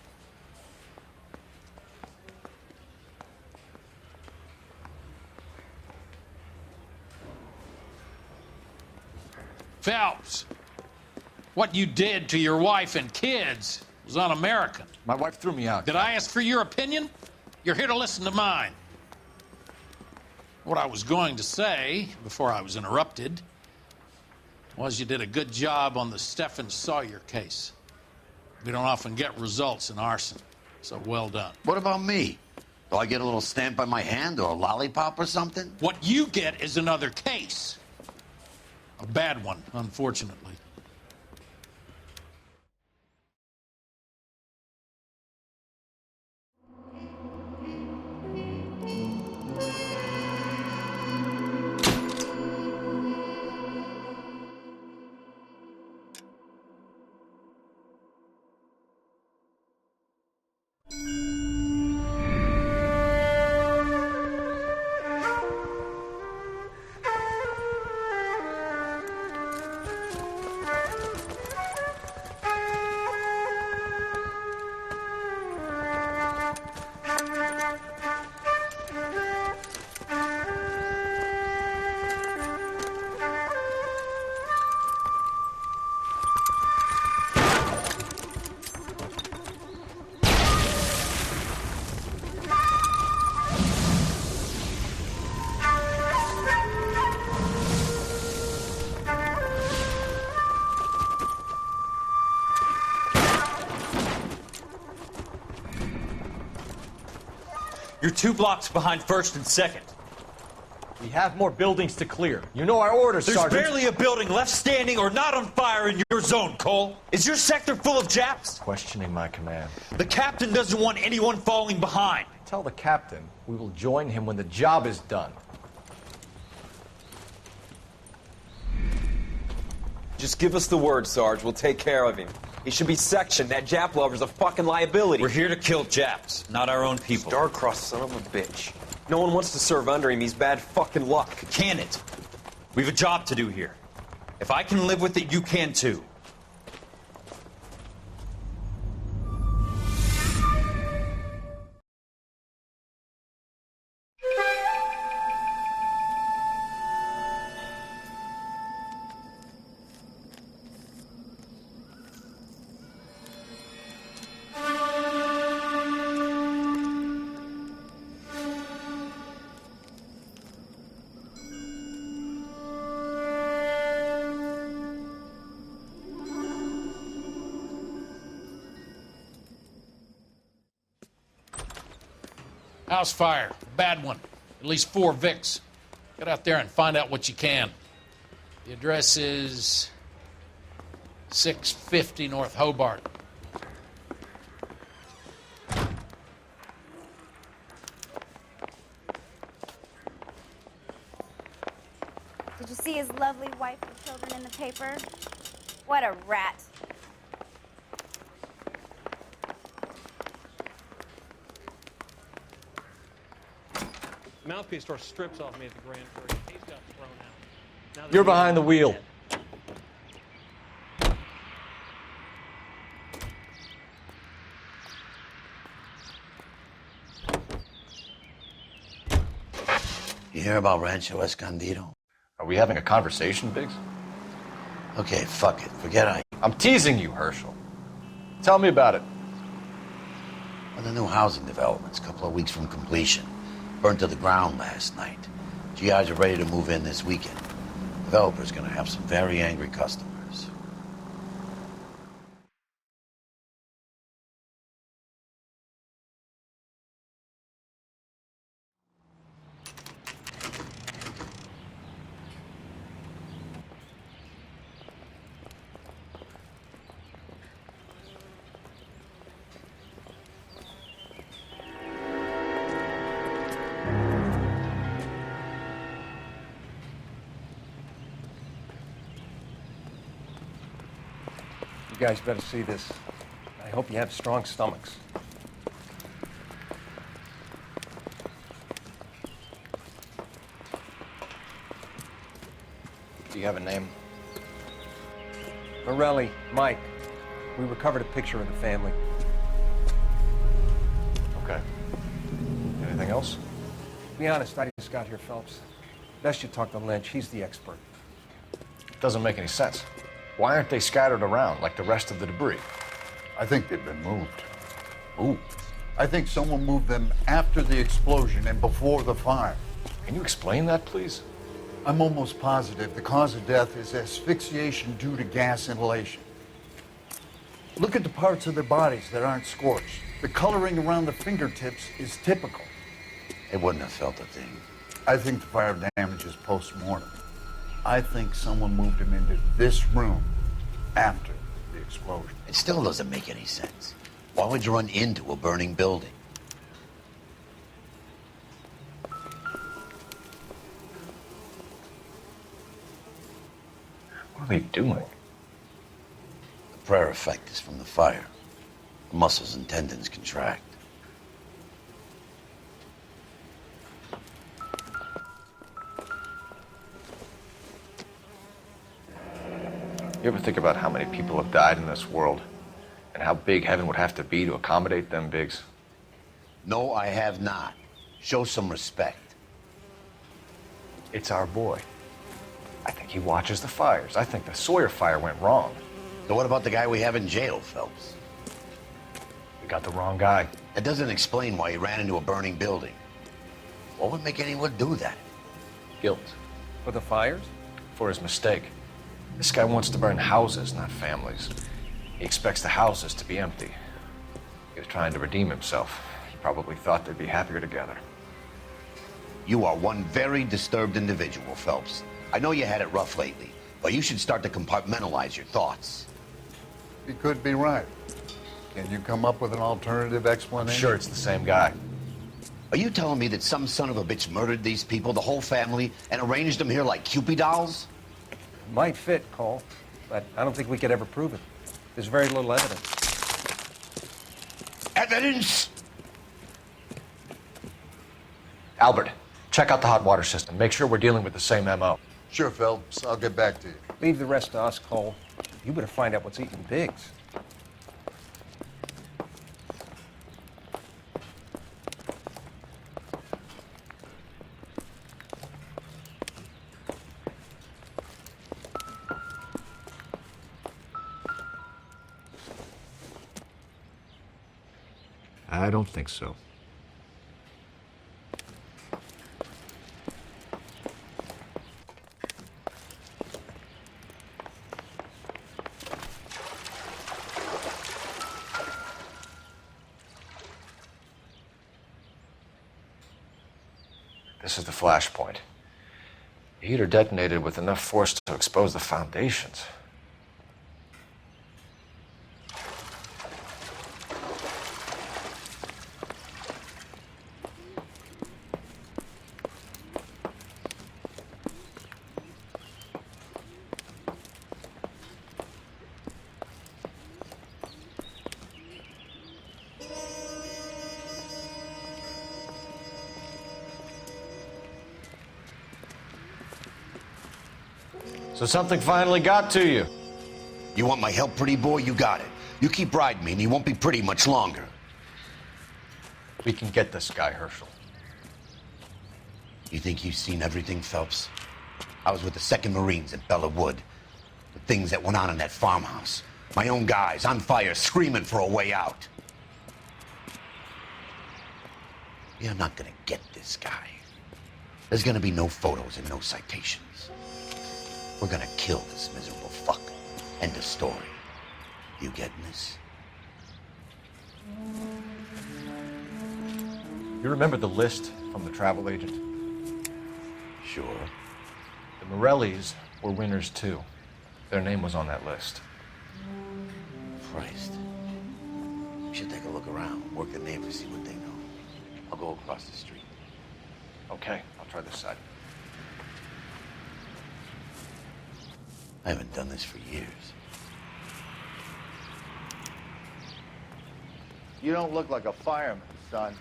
Speaker 1: Phelps, what you did to your wife and kids was un-American.
Speaker 3: My wife threw me out.
Speaker 1: Did I ask for your opinion? You're here to listen to mine. What I was going to say, before I was interrupted, was you did a good job on the Stephen Sawyer case. We don't often get results in arson, so well done.
Speaker 4: What about me? Do I get a little stamp by my hand or a lollipop or something?
Speaker 1: What you get is another case. A bad one, unfortunately.
Speaker 14: You're 2 blocks behind 1st and 2nd. We have more buildings to clear. You know our orders,
Speaker 8: There's
Speaker 14: Sergeant.
Speaker 8: barely a building left standing or not on fire in your zone, Cole. Is your sector full of Japs?
Speaker 3: Questioning my command.
Speaker 8: The captain doesn't want anyone falling behind.
Speaker 3: Tell the captain we will join him when the job is done.
Speaker 23: Just give us the word, Sarge. We'll take care of him. He should be sectioned. That Jap lover's a fucking liability.
Speaker 8: We're here to kill Japs, not our own people.
Speaker 23: Star-crossed son of a bitch. No one wants to serve under him. He's bad fucking luck.
Speaker 8: Can it? We have a job to do here. If I can live with it, you can too.
Speaker 1: House fire, bad one. At least 4 Vicks. Get out there and find out what you can. The address is 650 North Hobart.
Speaker 7: Did you see his lovely wife and children in the paper? What a rat.
Speaker 22: The mouthpiece tore strips off me at the Grand Prix. He's got thrown out. Now
Speaker 23: You're behind the wheel.
Speaker 4: You hear about Rancho Escondido?
Speaker 3: Are we having a conversation, Biggs?
Speaker 4: Okay, fuck it. Forget I...
Speaker 3: I'm teasing you, Herschel. Tell me about it.
Speaker 4: Well, the new housing development's a couple of weeks from completion. Burned to the ground last night. GIs are ready to move in this weekend. Developer's gonna have some very angry customers.
Speaker 11: You guys better see this. I hope you have strong stomachs.
Speaker 3: Do you have a name?
Speaker 11: Morelli, Mike. We recovered a picture of the family.
Speaker 3: Okay. Anything else?
Speaker 11: To be honest, I just got here, Phelps. Best you talk to Lynch. He's the expert.
Speaker 3: Doesn't make any sense. Why aren't they scattered around like the rest of the debris?
Speaker 12: I think they've been moved.
Speaker 3: Ooh.
Speaker 12: I think someone moved them after the explosion and before the fire.
Speaker 3: Can you explain that, please?
Speaker 12: I'm almost positive the cause of death is asphyxiation due to gas inhalation. Look at the parts of their bodies that aren't scorched. The coloring around the fingertips is typical.
Speaker 4: They wouldn't have felt a thing.
Speaker 12: I think the fire damage is post-mortem. I think someone moved him into this room after the explosion.
Speaker 4: It still doesn't make any sense. Why would you run into a burning building?
Speaker 3: What are they doing?
Speaker 4: The prayer effect is from the fire. The muscles and tendons contract.
Speaker 3: You ever think about how many people have died in this world? And how big heaven would have to be to accommodate them, Biggs?
Speaker 4: No, I have not. Show some respect.
Speaker 3: It's our boy. I think he watches the fires. I think the Sawyer fire went wrong.
Speaker 4: So what about the guy we have in jail, Phelps?
Speaker 3: We got the wrong guy.
Speaker 4: That doesn't explain why he ran into a burning building. What would make anyone do that?
Speaker 3: Guilt.
Speaker 11: For the fires?
Speaker 3: For his mistake. This guy wants to burn houses, not families. He expects the houses to be empty. He was trying to redeem himself. He probably thought they'd be happier together.
Speaker 4: You are one very disturbed individual, Phelps. I know you had it rough lately, but you should start to compartmentalize your thoughts.
Speaker 12: He could be right. Can you come up with an alternative explanation?
Speaker 3: I'm sure it's the same guy.
Speaker 4: Are you telling me that some son of a bitch murdered these people, the whole family, and arranged them here like Cupid dolls?
Speaker 11: Might fit, Cole, but I don't think we could ever prove it. There's very little evidence.
Speaker 4: Evidence?
Speaker 3: Albert, check out the hot water system. Make sure we're dealing with the same MO.
Speaker 12: Sure, Phelps. I'll get back to you.
Speaker 11: Leave the rest to us, Cole. You better find out what's eating Biggs.
Speaker 13: I don't think so.
Speaker 3: This is the flashpoint. The heater detonated with enough force to expose the foundations. So something finally got to you.
Speaker 4: You want my help, pretty boy? You got it. You keep riding me and you won't be pretty much longer.
Speaker 3: We can get this guy, Herschel.
Speaker 4: You think you've seen everything, Phelps? I was with the 2nd Marines at Bella Wood. The things that went on in that farmhouse. My own guys on fire, screaming for a way out. You're not gonna get this guy. There's gonna be no photos and no citations. We're gonna kill this miserable fuck. End of story. You getting this?
Speaker 3: You remember the list from the travel agent?
Speaker 4: Sure.
Speaker 3: The Morellis were winners too. Their name was on that list.
Speaker 4: Christ. We should take a look around, work the neighbors, see what they know. I'll go across the street.
Speaker 3: Okay, I'll try this side.
Speaker 4: I haven't done this for years.
Speaker 12: You don't look like a fireman, son.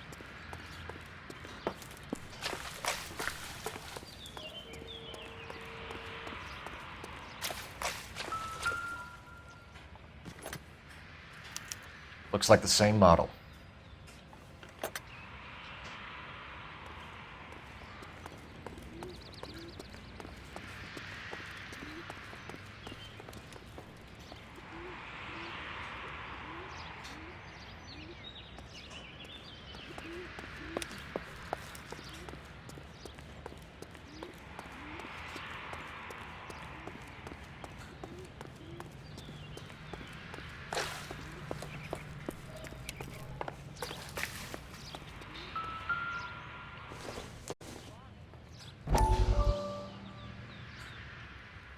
Speaker 3: Looks like the same model.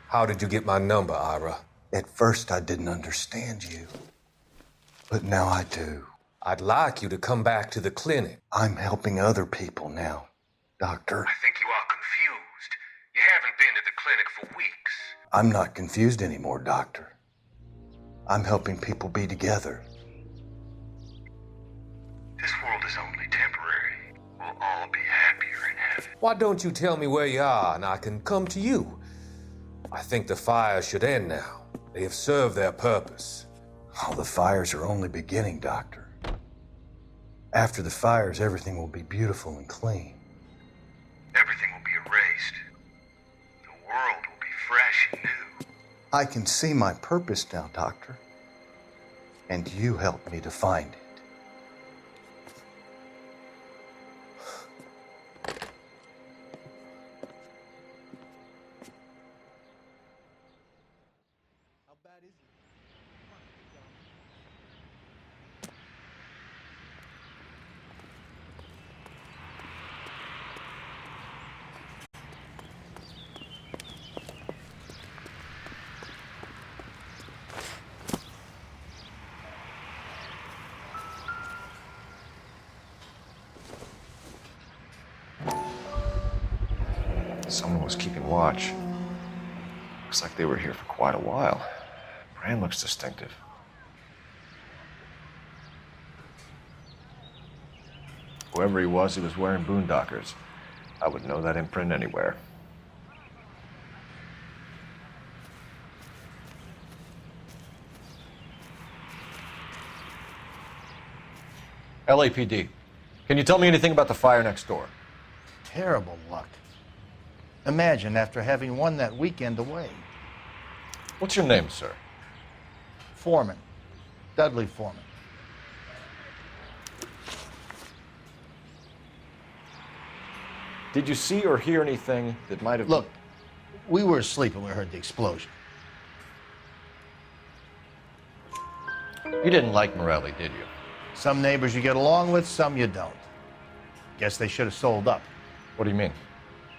Speaker 10: How did you get my number, Ira? At first, I didn't understand you. But now I do. I'd like you to come back to the clinic. I'm helping other people now, Doctor.
Speaker 15: I think you are confused. You haven't been to the clinic for weeks.
Speaker 10: I'm not confused anymore, Doctor. I'm helping people be together.
Speaker 15: This world is only temporary. We'll all be happier in heaven.
Speaker 10: Why don't you tell me where you are and I can come to you? I think the fires should end now. They have served their purpose. Oh, the fires are only beginning, Doctor. After the fires, everything will be beautiful and clean.
Speaker 15: Everything will be erased. The world will be fresh and new.
Speaker 10: I can see my purpose now, Doctor. And you helped me to find it.
Speaker 3: Someone was keeping watch. Looks like they were here for quite a while. Brand looks distinctive. Whoever he was wearing boondockers. I would know that imprint anywhere. LAPD, can you tell me anything about the fire next door?
Speaker 12: Terrible luck. Imagine after having won that weekend away.
Speaker 3: What's your name, sir?
Speaker 12: Foreman. Dudley Foreman.
Speaker 3: Did you see or hear anything that might have...
Speaker 12: Look, we were asleep when we heard the explosion.
Speaker 3: You didn't like Morelli, did you?
Speaker 12: Some neighbors you get along with, some you don't. Guess they should have sold up.
Speaker 3: What do you mean?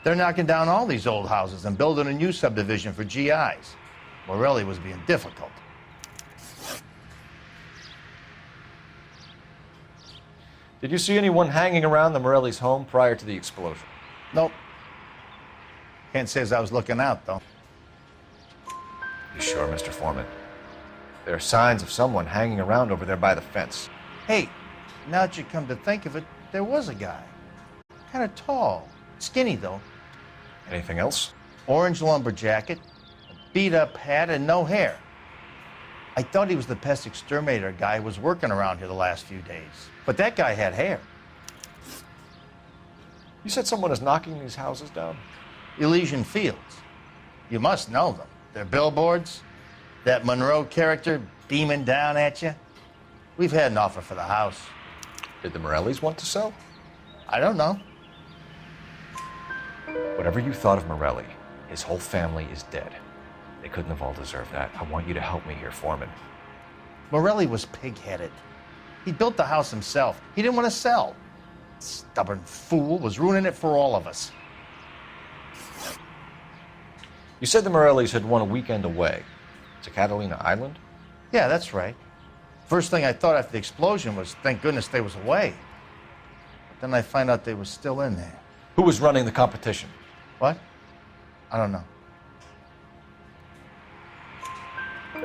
Speaker 12: They're knocking down all these old houses and building a new subdivision for GIs. Morelli was being difficult.
Speaker 3: Did you see anyone hanging around the Morelli's home prior to the explosion?
Speaker 12: Nope. Can't say as I was looking out, though.
Speaker 3: You sure, Mr. Foreman? There are signs of someone hanging around over there by the fence.
Speaker 12: Hey, now that you come to think of it, there was a guy. Kind of tall. Skinny, though.
Speaker 3: Anything else?
Speaker 12: Orange lumber jacket, a
Speaker 5: beat-up hat and no hair. I thought he was the pest exterminator guy who was working around here the last few days. But that guy had hair.
Speaker 3: You said someone is knocking these houses down?
Speaker 5: Elysian Fields. You must know them. They're billboards. That Monroe character beaming down at you. We've had an offer for the house.
Speaker 3: Did the Morellis want to sell?
Speaker 5: I don't know.
Speaker 3: Whatever you thought of Morelli, his whole family is dead. They couldn't have all deserved that. I want you to help me here, Foreman.
Speaker 5: Morelli was pig-headed. He built the house himself. He didn't want to sell. Stubborn fool was ruining it for all of us.
Speaker 3: You said the Morellis had won a weekend away to Catalina Island?
Speaker 5: Yeah, that's right. First thing I thought after the explosion was, thank goodness they was away. But then I find out they were still in there.
Speaker 3: Who was running the competition?
Speaker 5: What? I don't know.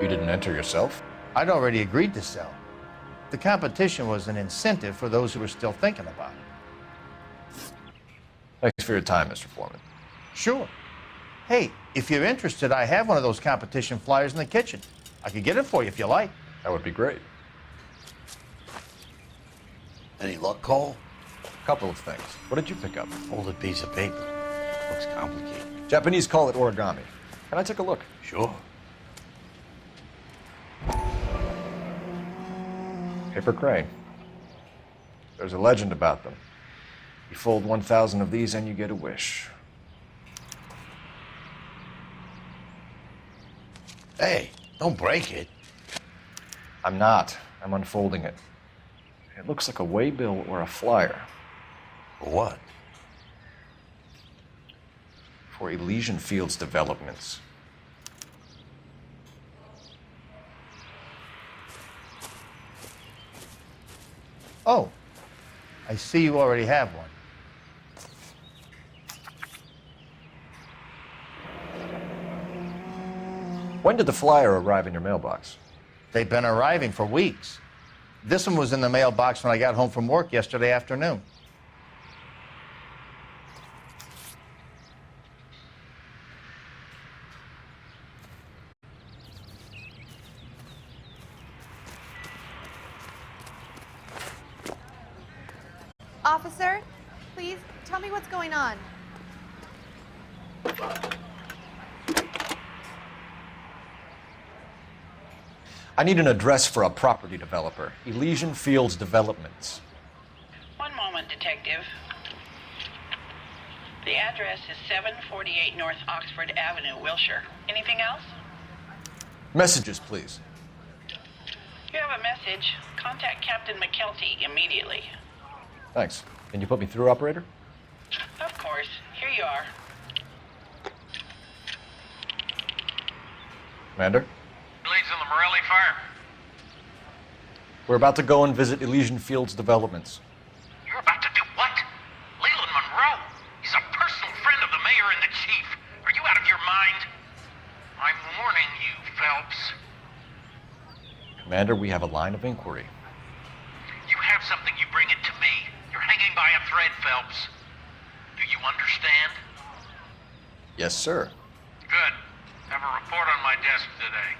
Speaker 3: You didn't enter yourself?
Speaker 5: I'd already agreed to sell. The competition was an incentive for those who were still thinking about it.
Speaker 3: Thanks for your time, Mr. Foreman.
Speaker 5: Sure. Hey, if you're interested, I have one of those competition flyers in the kitchen. I could get it for you if you like.
Speaker 3: That would be great.
Speaker 4: Any luck, Cole?
Speaker 3: A couple of things. What did you pick up?
Speaker 4: Folded piece of paper. Looks complicated.
Speaker 3: Japanese call it origami. Can I take a look?
Speaker 4: Sure.
Speaker 3: Paper crane. There's a legend about them. You fold 1,000 of these and you get a wish.
Speaker 4: Hey, don't break it.
Speaker 3: I'm not. I'm unfolding it. It looks like a waybill or a flyer.
Speaker 4: For what?
Speaker 3: For Elysian Fields developments.
Speaker 5: Oh, I see you already have one.
Speaker 3: When did the flyer arrive in your mailbox?
Speaker 5: They've been arriving for weeks. This one was in the mailbox when I got home from work yesterday afternoon.
Speaker 16: Officer, please tell me what's going on.
Speaker 3: I need an address for a property developer. Elysian Fields Developments.
Speaker 18: One moment, Detective. The address is 748 North Oxford Avenue, Wilshire. Anything else?
Speaker 3: Messages, please.
Speaker 18: You have a message. Contact Captain McKelty immediately.
Speaker 3: Thanks. Can you put me through, operator?
Speaker 18: Of course. Here you are.
Speaker 3: Commander?
Speaker 15: Leads on the Morelli fire.
Speaker 3: We're about to go and visit Elysian Fields Developments.
Speaker 15: You're about to do what? Leland Monroe? He's a personal friend of the mayor and the chief. Are you out of your mind? I'm warning you, Phelps.
Speaker 3: Commander, we have a line of inquiry.
Speaker 15: You have something, you bring it to me. You're hanging by a thread, Phelps. Do you understand?
Speaker 3: Yes, sir.
Speaker 15: Good. Have a report on my desk today.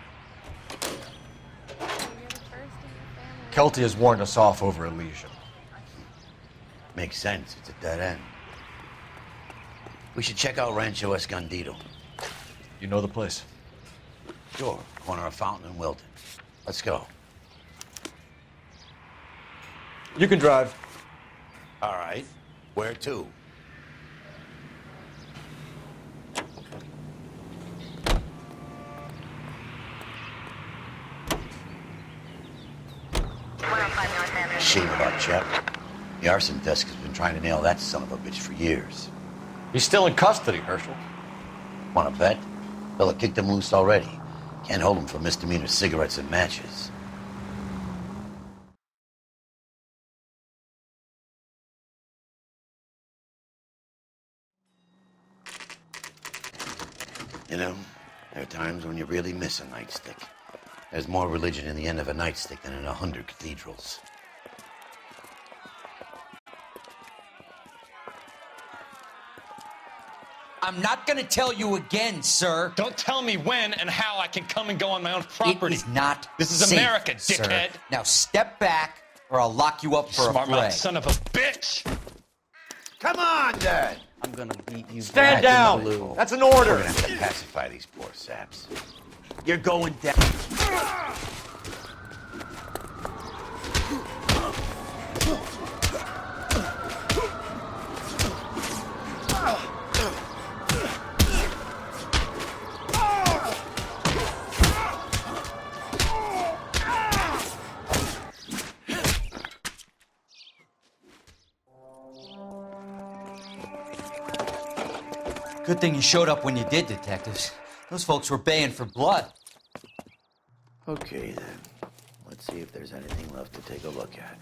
Speaker 3: Kelty has warned us off over Elysian.
Speaker 4: Makes sense. It's a dead end. We should check out Rancho Escondido.
Speaker 3: You know the place?
Speaker 4: Sure. Corner of Fountain and Wilton. Let's go.
Speaker 3: You can drive.
Speaker 4: All right. Where to? Shame about Chap. The arson desk has been trying to nail that son of a bitch for years.
Speaker 3: He's still in custody, Herschel.
Speaker 4: Want to bet? Fella kicked him loose already. Can't hold him for misdemeanor cigarettes and matches. You know, there are times when you really miss a nightstick. There's more religion in the end of a nightstick than in 100 cathedrals.
Speaker 17: I'm not gonna tell you again, sir.
Speaker 9: Don't tell me when and how I can come and go on my own property.
Speaker 17: It is not
Speaker 9: This is
Speaker 17: safe,
Speaker 9: America,
Speaker 17: sir.
Speaker 9: dickhead.
Speaker 17: Now step back, or I'll lock you up for a
Speaker 9: Smart
Speaker 17: fray.
Speaker 9: mouth son of a bitch.
Speaker 4: Come on, then. I'm gonna beat you.
Speaker 3: Stand
Speaker 4: black
Speaker 3: down.
Speaker 4: and blue.
Speaker 3: That's an order.
Speaker 4: We're gonna have to pacify these poor saps.
Speaker 17: You're going down. Good thing you showed up when you did, detectives. Those folks were baying for blood.
Speaker 4: Okay, then. Let's see if there's anything left to take a look at.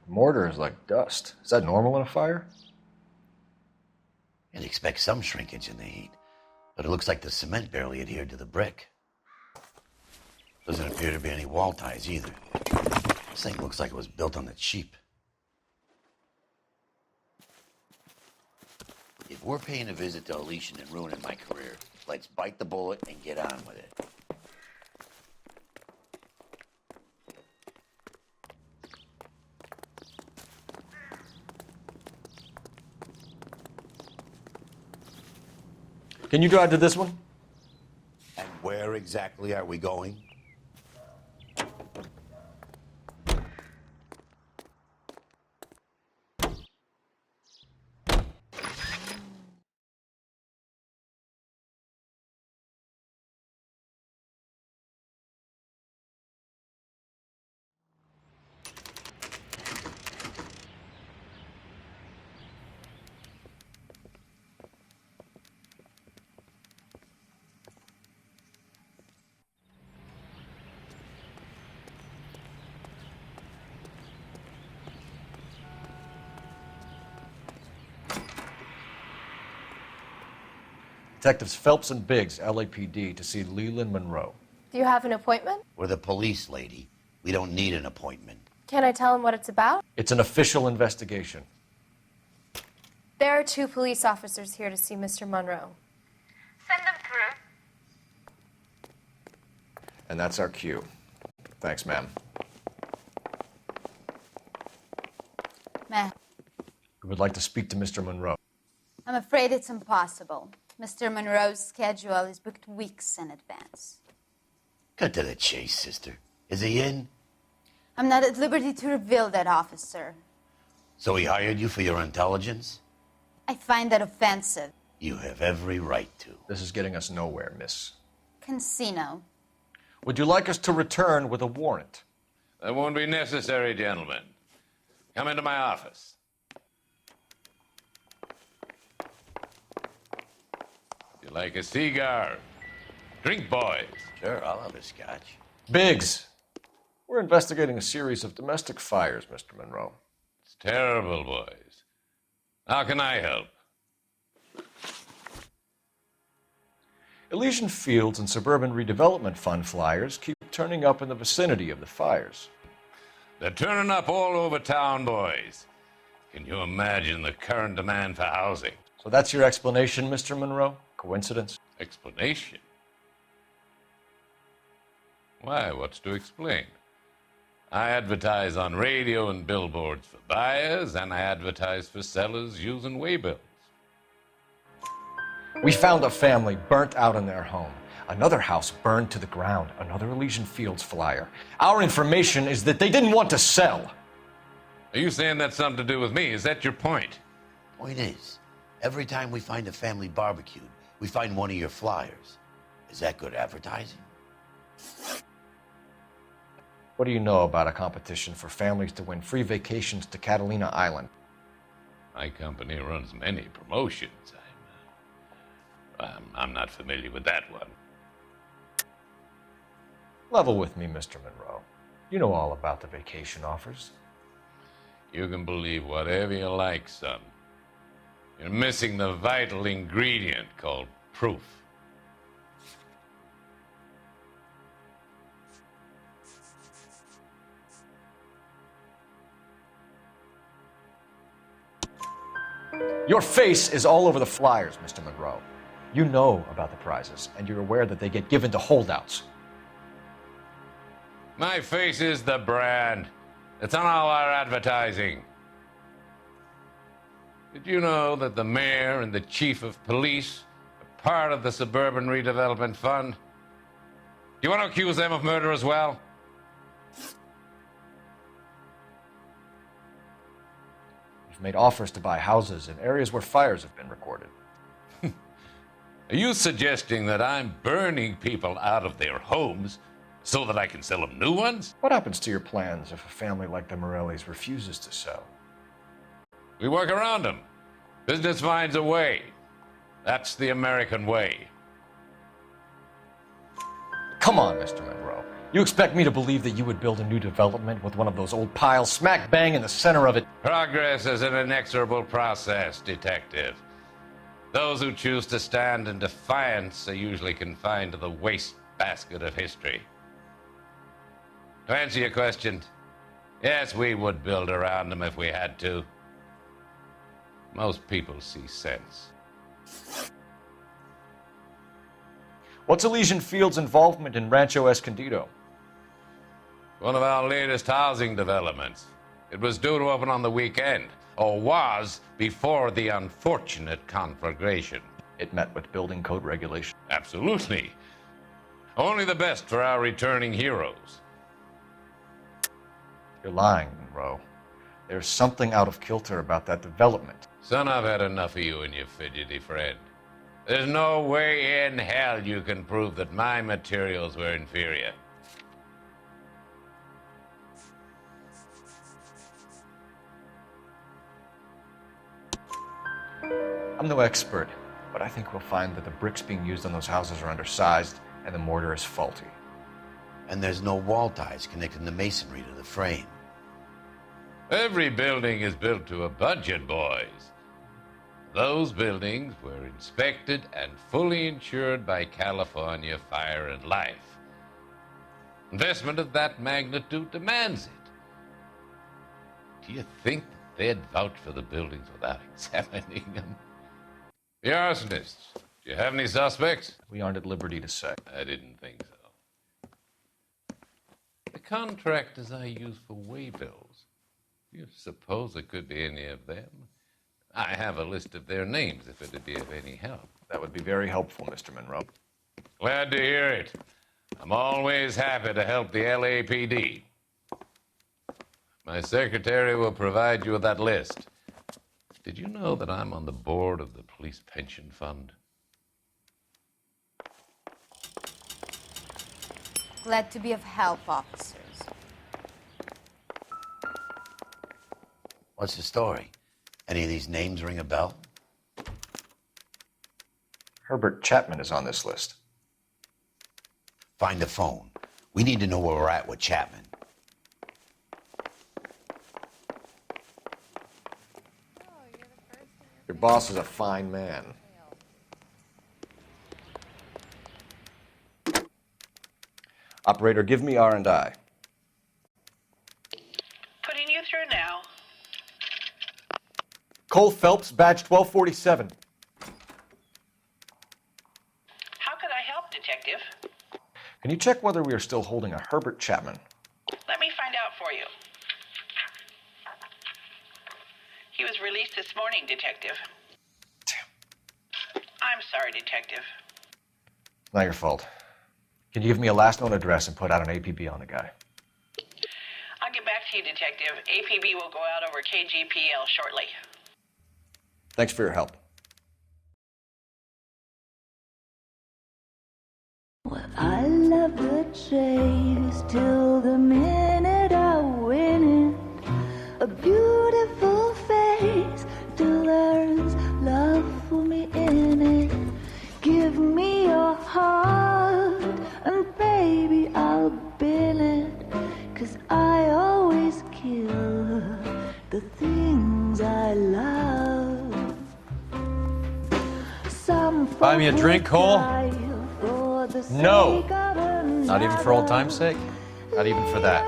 Speaker 3: Mortar is like dust. Is that normal in a fire?
Speaker 4: You'd expect some shrinkage in the heat, but it looks like the cement barely adhered to the brick. Doesn't appear to be any wall ties either. This thing looks like it was built on the cheap. If we're paying a visit to Elysian and ruining my career, let's bite the bullet and get on with it.
Speaker 3: Can you drive to this one?
Speaker 4: And where exactly are we going?
Speaker 3: Detectives Phelps and Biggs, LAPD, to see Leland Monroe.
Speaker 16: Do you have an appointment?
Speaker 4: We're the police, lady. We don't need an appointment.
Speaker 16: Can I tell him what it's about?
Speaker 3: It's an official investigation.
Speaker 16: There are 2 police officers here to see Mr. Monroe.
Speaker 7: Send them through.
Speaker 3: And that's our cue. Thanks, ma'am.
Speaker 19: Meh.
Speaker 3: We would like to speak to Mr. Monroe.
Speaker 19: I'm afraid it's impossible. Mr. Monroe's schedule is booked weeks in advance.
Speaker 4: Cut to the chase, sister. Is he in?
Speaker 19: I'm not at liberty to reveal that, officer.
Speaker 4: So he hired you for your intelligence?
Speaker 19: I find that offensive.
Speaker 4: You have every right to.
Speaker 3: This is getting us nowhere, miss.
Speaker 19: Casino.
Speaker 3: Would you like us to return with a warrant?
Speaker 20: That won't be necessary, gentlemen. Come into my office. You like a cigar? Drink, boys.
Speaker 4: Sure, I'll have a scotch.
Speaker 3: Biggs, we're investigating a series of domestic fires, Mr. Monroe.
Speaker 20: It's terrible, boys. How can I help?
Speaker 3: Elysian Fields and Suburban Redevelopment Fund flyers keep turning up in the vicinity of the fires.
Speaker 20: They're turning up all over town, boys. Can you imagine the current demand for housing?
Speaker 3: So that's your explanation, Mr. Monroe? Coincidence?
Speaker 20: Explanation? Why, what's to explain? I advertise on radio and billboards for buyers, and I advertise for sellers using waybills.
Speaker 3: We found a family burnt out in their home. Another house burned to the ground. Another Elysian Fields flyer. Our information is that they didn't want to sell.
Speaker 20: Are you saying that's something to do with me? Is that your point?
Speaker 4: Point is, every time we find a family barbecued, we find one of your flyers. Is that good advertising?
Speaker 3: What do you know about a competition for families to win free vacations to Catalina Island?
Speaker 20: My company runs many promotions. I'm not familiar with that one.
Speaker 3: Level with me, Mr. Monroe. You know all about the vacation offers.
Speaker 20: You can believe whatever you like, son. You're missing the vital ingredient called proof.
Speaker 3: Your face is all over the flyers, Mr. Monroe. You know about the prizes, and you're aware that they get given to holdouts.
Speaker 20: My face is the brand. It's on all our advertising. Did you know that the mayor and the chief of police are part of the Suburban Redevelopment Fund? Do you want to accuse them of murder as well?
Speaker 3: You've made offers to buy houses in areas where fires have been recorded.
Speaker 20: Are you suggesting that I'm burning people out of their homes so that I can sell them new ones?
Speaker 3: What happens to your plans if a family like the Morellis refuses to sell?
Speaker 20: We work around them. Business finds a way. That's the American way.
Speaker 3: Come on, Mr. Monroe. You expect me to believe that you would build a new development with one of those old piles smack bang in the center of it?
Speaker 20: Progress is an inexorable process, Detective. Those who choose to stand in defiance are usually confined to the wastebasket of history. To answer your question, yes, we would build around them if we had to. Most people see sense.
Speaker 3: What's Elysian Field's involvement in Rancho Escondido?
Speaker 20: One of our latest housing developments. It was due to open on the weekend, or was before the unfortunate conflagration.
Speaker 3: It met with building code regulations.
Speaker 20: Absolutely. Only the best for our returning heroes.
Speaker 3: You're lying, Monroe. There's something out of kilter about that development.
Speaker 20: Son, I've had enough of you and your fidgety friend. There's no way in hell you can prove that my materials were inferior.
Speaker 3: I'm no expert, but I think we'll find that the bricks being used on those houses are undersized and the mortar is faulty.
Speaker 4: And there's no wall ties connecting the masonry to the frame.
Speaker 20: Every building is built to a budget, boys. Those buildings were inspected and fully insured by California Fire and Life. Investment of that magnitude demands it. Do you think that they'd vouch for the buildings without examining them? The arsonists, do you have any suspects?
Speaker 3: We aren't at liberty to say.
Speaker 20: I didn't think so. The contractors I use for waybills, do you suppose it could be any of them? I have a list of their names if it'd be of any help.
Speaker 3: That would be very helpful, Mr. Monroe.
Speaker 20: Glad to hear it. I'm always happy to help the LAPD. My secretary will provide you with that list. Did you know that I'm on the board of the police pension fund?
Speaker 19: Glad to be of help, officers.
Speaker 4: What's the story? Any of these names ring a bell?
Speaker 3: Herbert Chapman is on this list.
Speaker 4: Find the phone. We need to know where we're at with Chapman.
Speaker 3: Your boss is a fine man. Operator, give me R&I.
Speaker 18: Putting you through now.
Speaker 3: Cole Phelps, badge 1247.
Speaker 18: How could I help, Detective?
Speaker 3: Can you check whether we are still holding a Herbert Chapman?
Speaker 18: Let me find out for you. He was released this morning, Detective. Damn. I'm sorry, Detective.
Speaker 3: Not your fault. Can you give me a last known address and put out an APB on the guy?
Speaker 18: I'll get back to you, Detective. APB will go out over KGPL shortly.
Speaker 3: Thanks for your help.
Speaker 2: Well, I love the chase till the minute I win it. A beautiful face till there's love for me in it. Give me your heart and baby I'll bill it. 'Cause I always kill the things I love.
Speaker 14: Buy me a drink, Cole?
Speaker 3: No! Not even for old time's sake? Not even for that.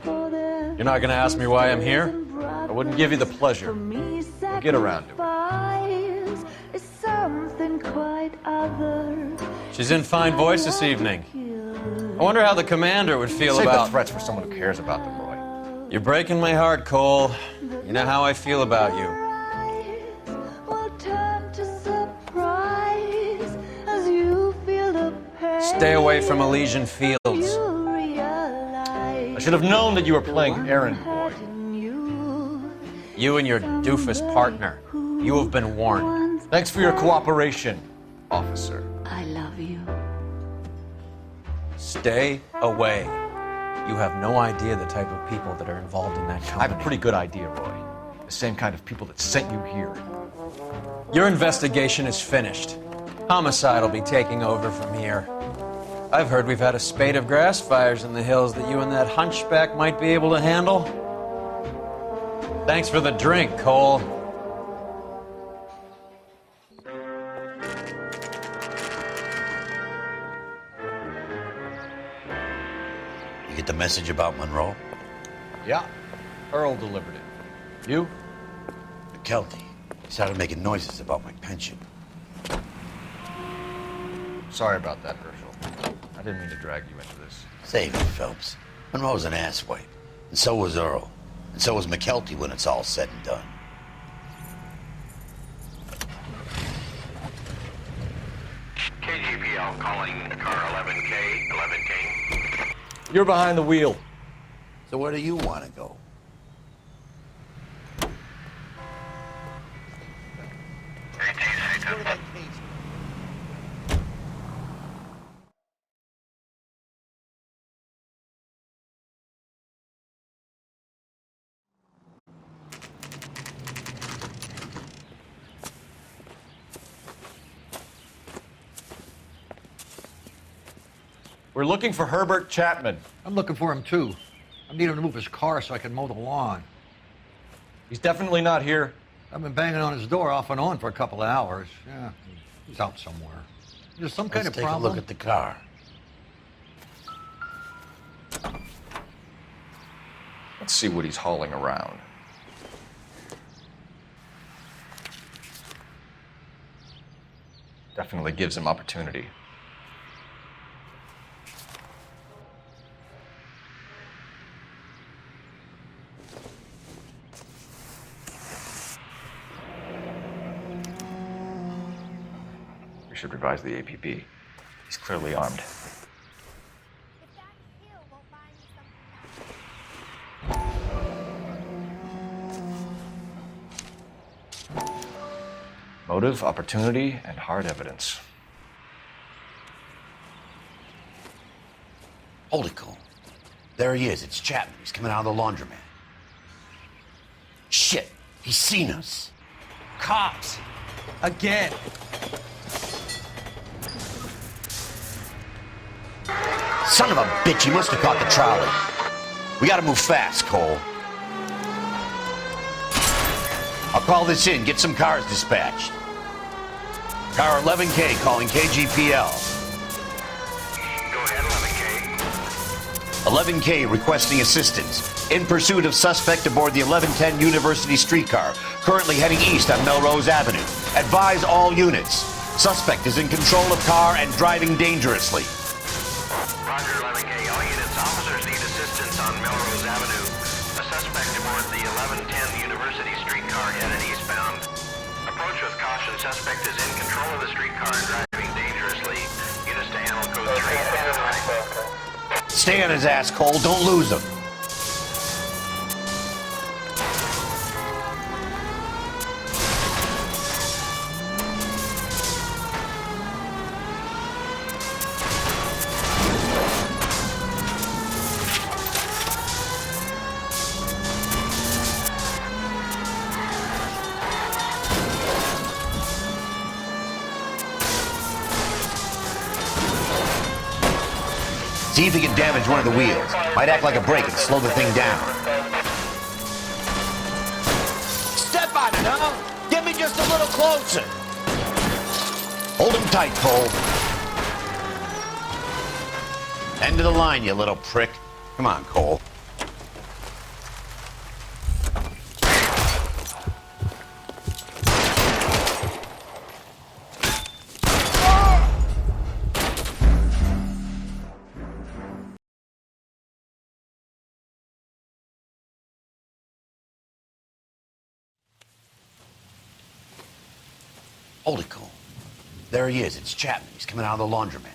Speaker 14: You're not gonna ask me why I'm here?
Speaker 3: I wouldn't give you the pleasure.
Speaker 2: Me,
Speaker 3: We'll get around to it.
Speaker 2: sacrifice is something quite other.
Speaker 11: She's in fine voice this evening. I wonder how the commander would feel
Speaker 3: Save
Speaker 11: about...
Speaker 3: the threats for someone who cares about them, Roy.
Speaker 11: You're breaking my heart, Cole. You know how I feel about you.
Speaker 2: Will turn to surprise as you feel the pain.
Speaker 11: Stay away from Elysian Fields.
Speaker 3: I should have known that you were playing errand boy.
Speaker 11: You and your doofus partner. You have been warned.
Speaker 3: Thanks for your cooperation, officer.
Speaker 2: I love you.
Speaker 11: Stay away. You have no idea the type of people that are involved in that company.
Speaker 3: I have a pretty good idea, Roy. The same kind of people that sent you here.
Speaker 11: Your investigation is finished. Homicide will be taking over from here. I've heard we've had a spate of grass fires in the hills that you and that hunchback might be able to handle. Thanks for the drink, Cole.
Speaker 4: You get the message about Monroe?
Speaker 3: Yeah, Earl delivered it. You?
Speaker 4: McKelty. He started making noises about my pension.
Speaker 3: Sorry about that, Herschel. I didn't mean to drag you into this.
Speaker 4: Save it, Phelps. Monroe's an asswipe. And so was Earl. And so was McKelty when it's all said and done.
Speaker 15: KGPL calling car 11K, 11K.
Speaker 3: You're behind the wheel.
Speaker 4: So where do you want to go?
Speaker 3: We're looking for Herbert Chapman.
Speaker 12: I'm looking for him, too. I need him to move his car so I can mow the lawn.
Speaker 3: He's definitely not here.
Speaker 12: I've been banging on his door off and on for a couple of hours. Yeah, he's out somewhere. There's some kind of
Speaker 4: Let's take
Speaker 12: problem.
Speaker 4: a look at the car.
Speaker 3: Let's see what he's hauling around. Definitely gives him opportunity. We should revise the APB. He's clearly armed. Motive, opportunity, and hard evidence.
Speaker 4: Hold it, Cole. There he is. It's Chapman. He's coming out of the laundromat. Shit. He's seen us.
Speaker 11: Cops! Again!
Speaker 4: Son of a bitch, he must have caught the trolley. We gotta move fast, Cole. I'll call this in, get some cars dispatched. Car 11K calling KGPL.
Speaker 15: Go ahead, 11K.
Speaker 4: 11K requesting assistance. In pursuit of suspect aboard the 1110 University streetcar, currently heading east on Melrose Avenue. Advise all units. Suspect is in control of car and driving dangerously.
Speaker 15: Roger, 11K. All units, officers need assistance on Melrose Avenue. A suspect aboard the 1110 University streetcar headed eastbound. Approach with caution. Suspect is in control of the streetcar and driving dangerously. Units to handle code 3.
Speaker 4: Stay on his ass, Cole. Don't lose him. See if he can damage one of the wheels. Might act like a brake and slow the thing down. Step on it, huh? Get me just a little closer. Hold him tight, Cole. End of the line, you little prick. Come on, Cole. Hold it, Cole. There he is. It's Chapman. He's coming out of the laundromat.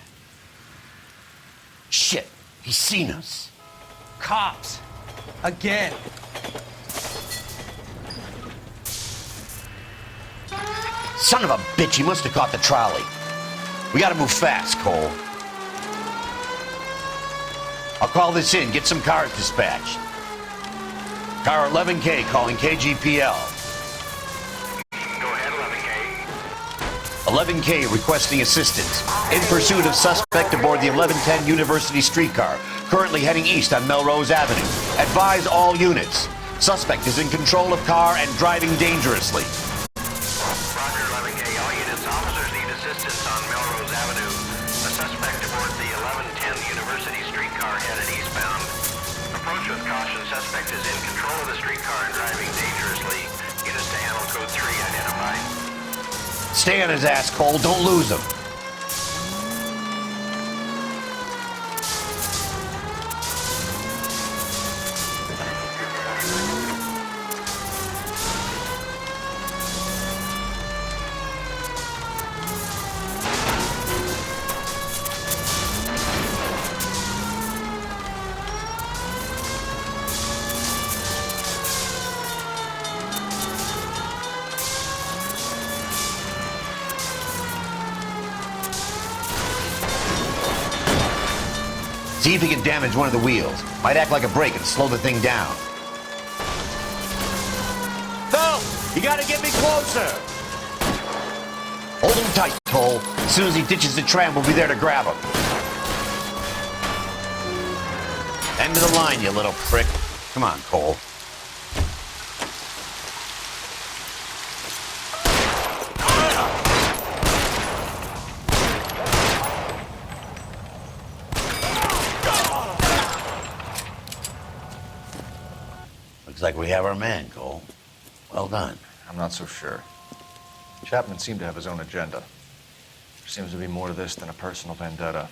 Speaker 4: Shit. He's seen us.
Speaker 11: Cops. Again.
Speaker 4: Son of a bitch. He must have caught the trolley. We gotta move fast, Cole. I'll call this in. Get some cars dispatched. Car 11K calling KGPL.
Speaker 15: Go ahead, 11K.
Speaker 4: 11K requesting assistance in pursuit of suspect aboard the 1110 University streetcar, currently heading east on Melrose Avenue. Advise all units. Suspect is in control of car and driving dangerously.
Speaker 15: Roger, 11K. All units, officers need assistance on Melrose Avenue. A suspect aboard the 1110 University streetcar headed eastbound. Approach with caution. Suspect is in control of the streetcar and driving dangerously. Units to handle code 3 identified.
Speaker 4: Stay on his ass, Cole. Don't lose him. See if he can damage one of the wheels. Might act like a brake and slow the thing down. No! You gotta get me closer! Hold him tight, Cole. As soon as he ditches the tram, we'll be there to grab him. End of the line, you little prick. Come on, Cole. Looks like we have our man, Cole. Well done.
Speaker 3: I'm not so sure. Chapman seemed to have his own agenda. There seems to be more to this than a personal vendetta.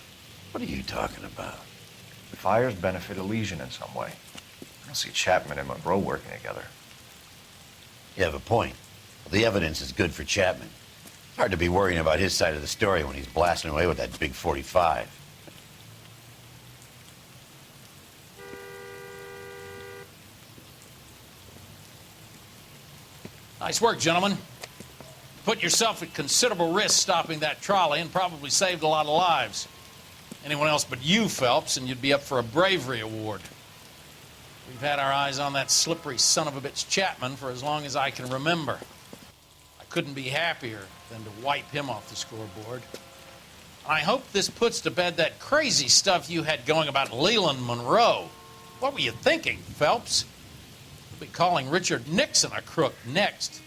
Speaker 4: What are you talking about?
Speaker 3: The fires benefit Elysian in some way. I don't see Chapman and Monroe working together.
Speaker 4: You have a point. The evidence is good for Chapman. It's hard to be worrying about his side of the story when he's blasting away with that big 45.
Speaker 1: Nice work, gentlemen. Put yourself at considerable risk stopping that trolley and probably saved a lot of lives. Anyone else but you, Phelps, and you'd be up for a bravery award. We've had our eyes on that slippery son of a bitch Chapman for as long as I can remember. I couldn't be happier than to wipe him off the scoreboard. I hope this puts to bed that crazy stuff you had going about Leland Monroe. What were you thinking, Phelps? We'll be calling Richard Nixon a crook next.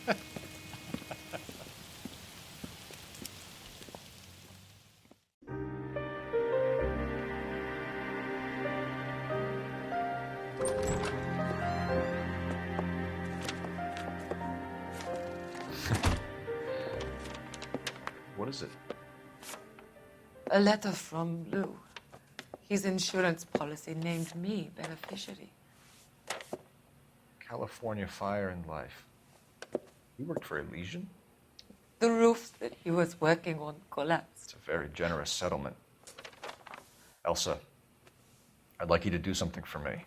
Speaker 3: What is it?
Speaker 6: A letter from Lou. His insurance policy named me beneficiary.
Speaker 3: California Fire and Life. You worked for Elysian?
Speaker 6: The roof that he was working on collapsed.
Speaker 3: It's a very generous settlement. Elsa, I'd like you to do something for me.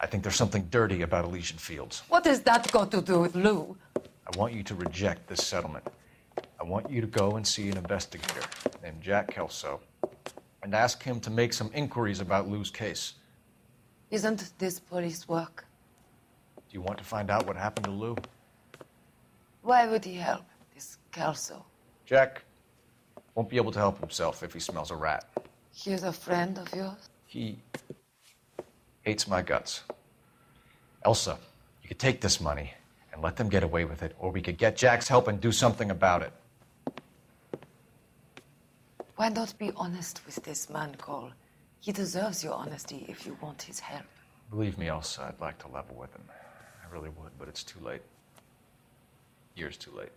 Speaker 3: I think there's something dirty about Elysian Fields.
Speaker 6: What has that got to do with Lou?
Speaker 3: I want you to reject this settlement. I want you to go and see an investigator named Jack Kelso and ask him to make some inquiries about Lou's case.
Speaker 6: Isn't this police work?
Speaker 3: Do you want to find out what happened to Lou?
Speaker 6: Why would he help, this Kelso?
Speaker 3: Jack won't be able to help himself if he smells a rat.
Speaker 6: He's a friend of yours?
Speaker 3: He hates my guts. Elsa, you could take this money and let them get away with it, or we could get Jack's help and do something about it.
Speaker 6: Why not be honest with this man, Cole? He deserves your honesty if you want his help.
Speaker 3: Believe me, Elsa, I'd like to level with him. I really would, but it's too late. Years too late.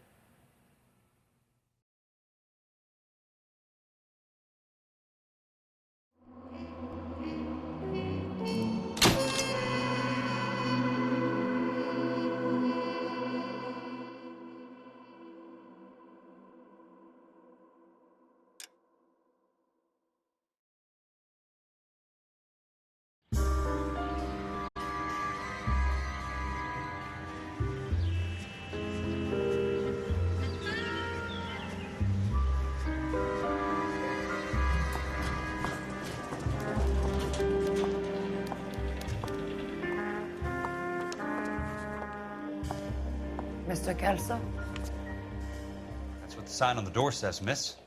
Speaker 6: Mr. Kelso?
Speaker 14: That's what the sign on the door says, miss.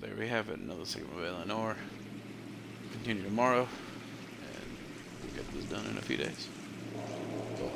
Speaker 8: There we have it, another segment of Noire. Continue tomorrow, and we'll get this done in a few days. So,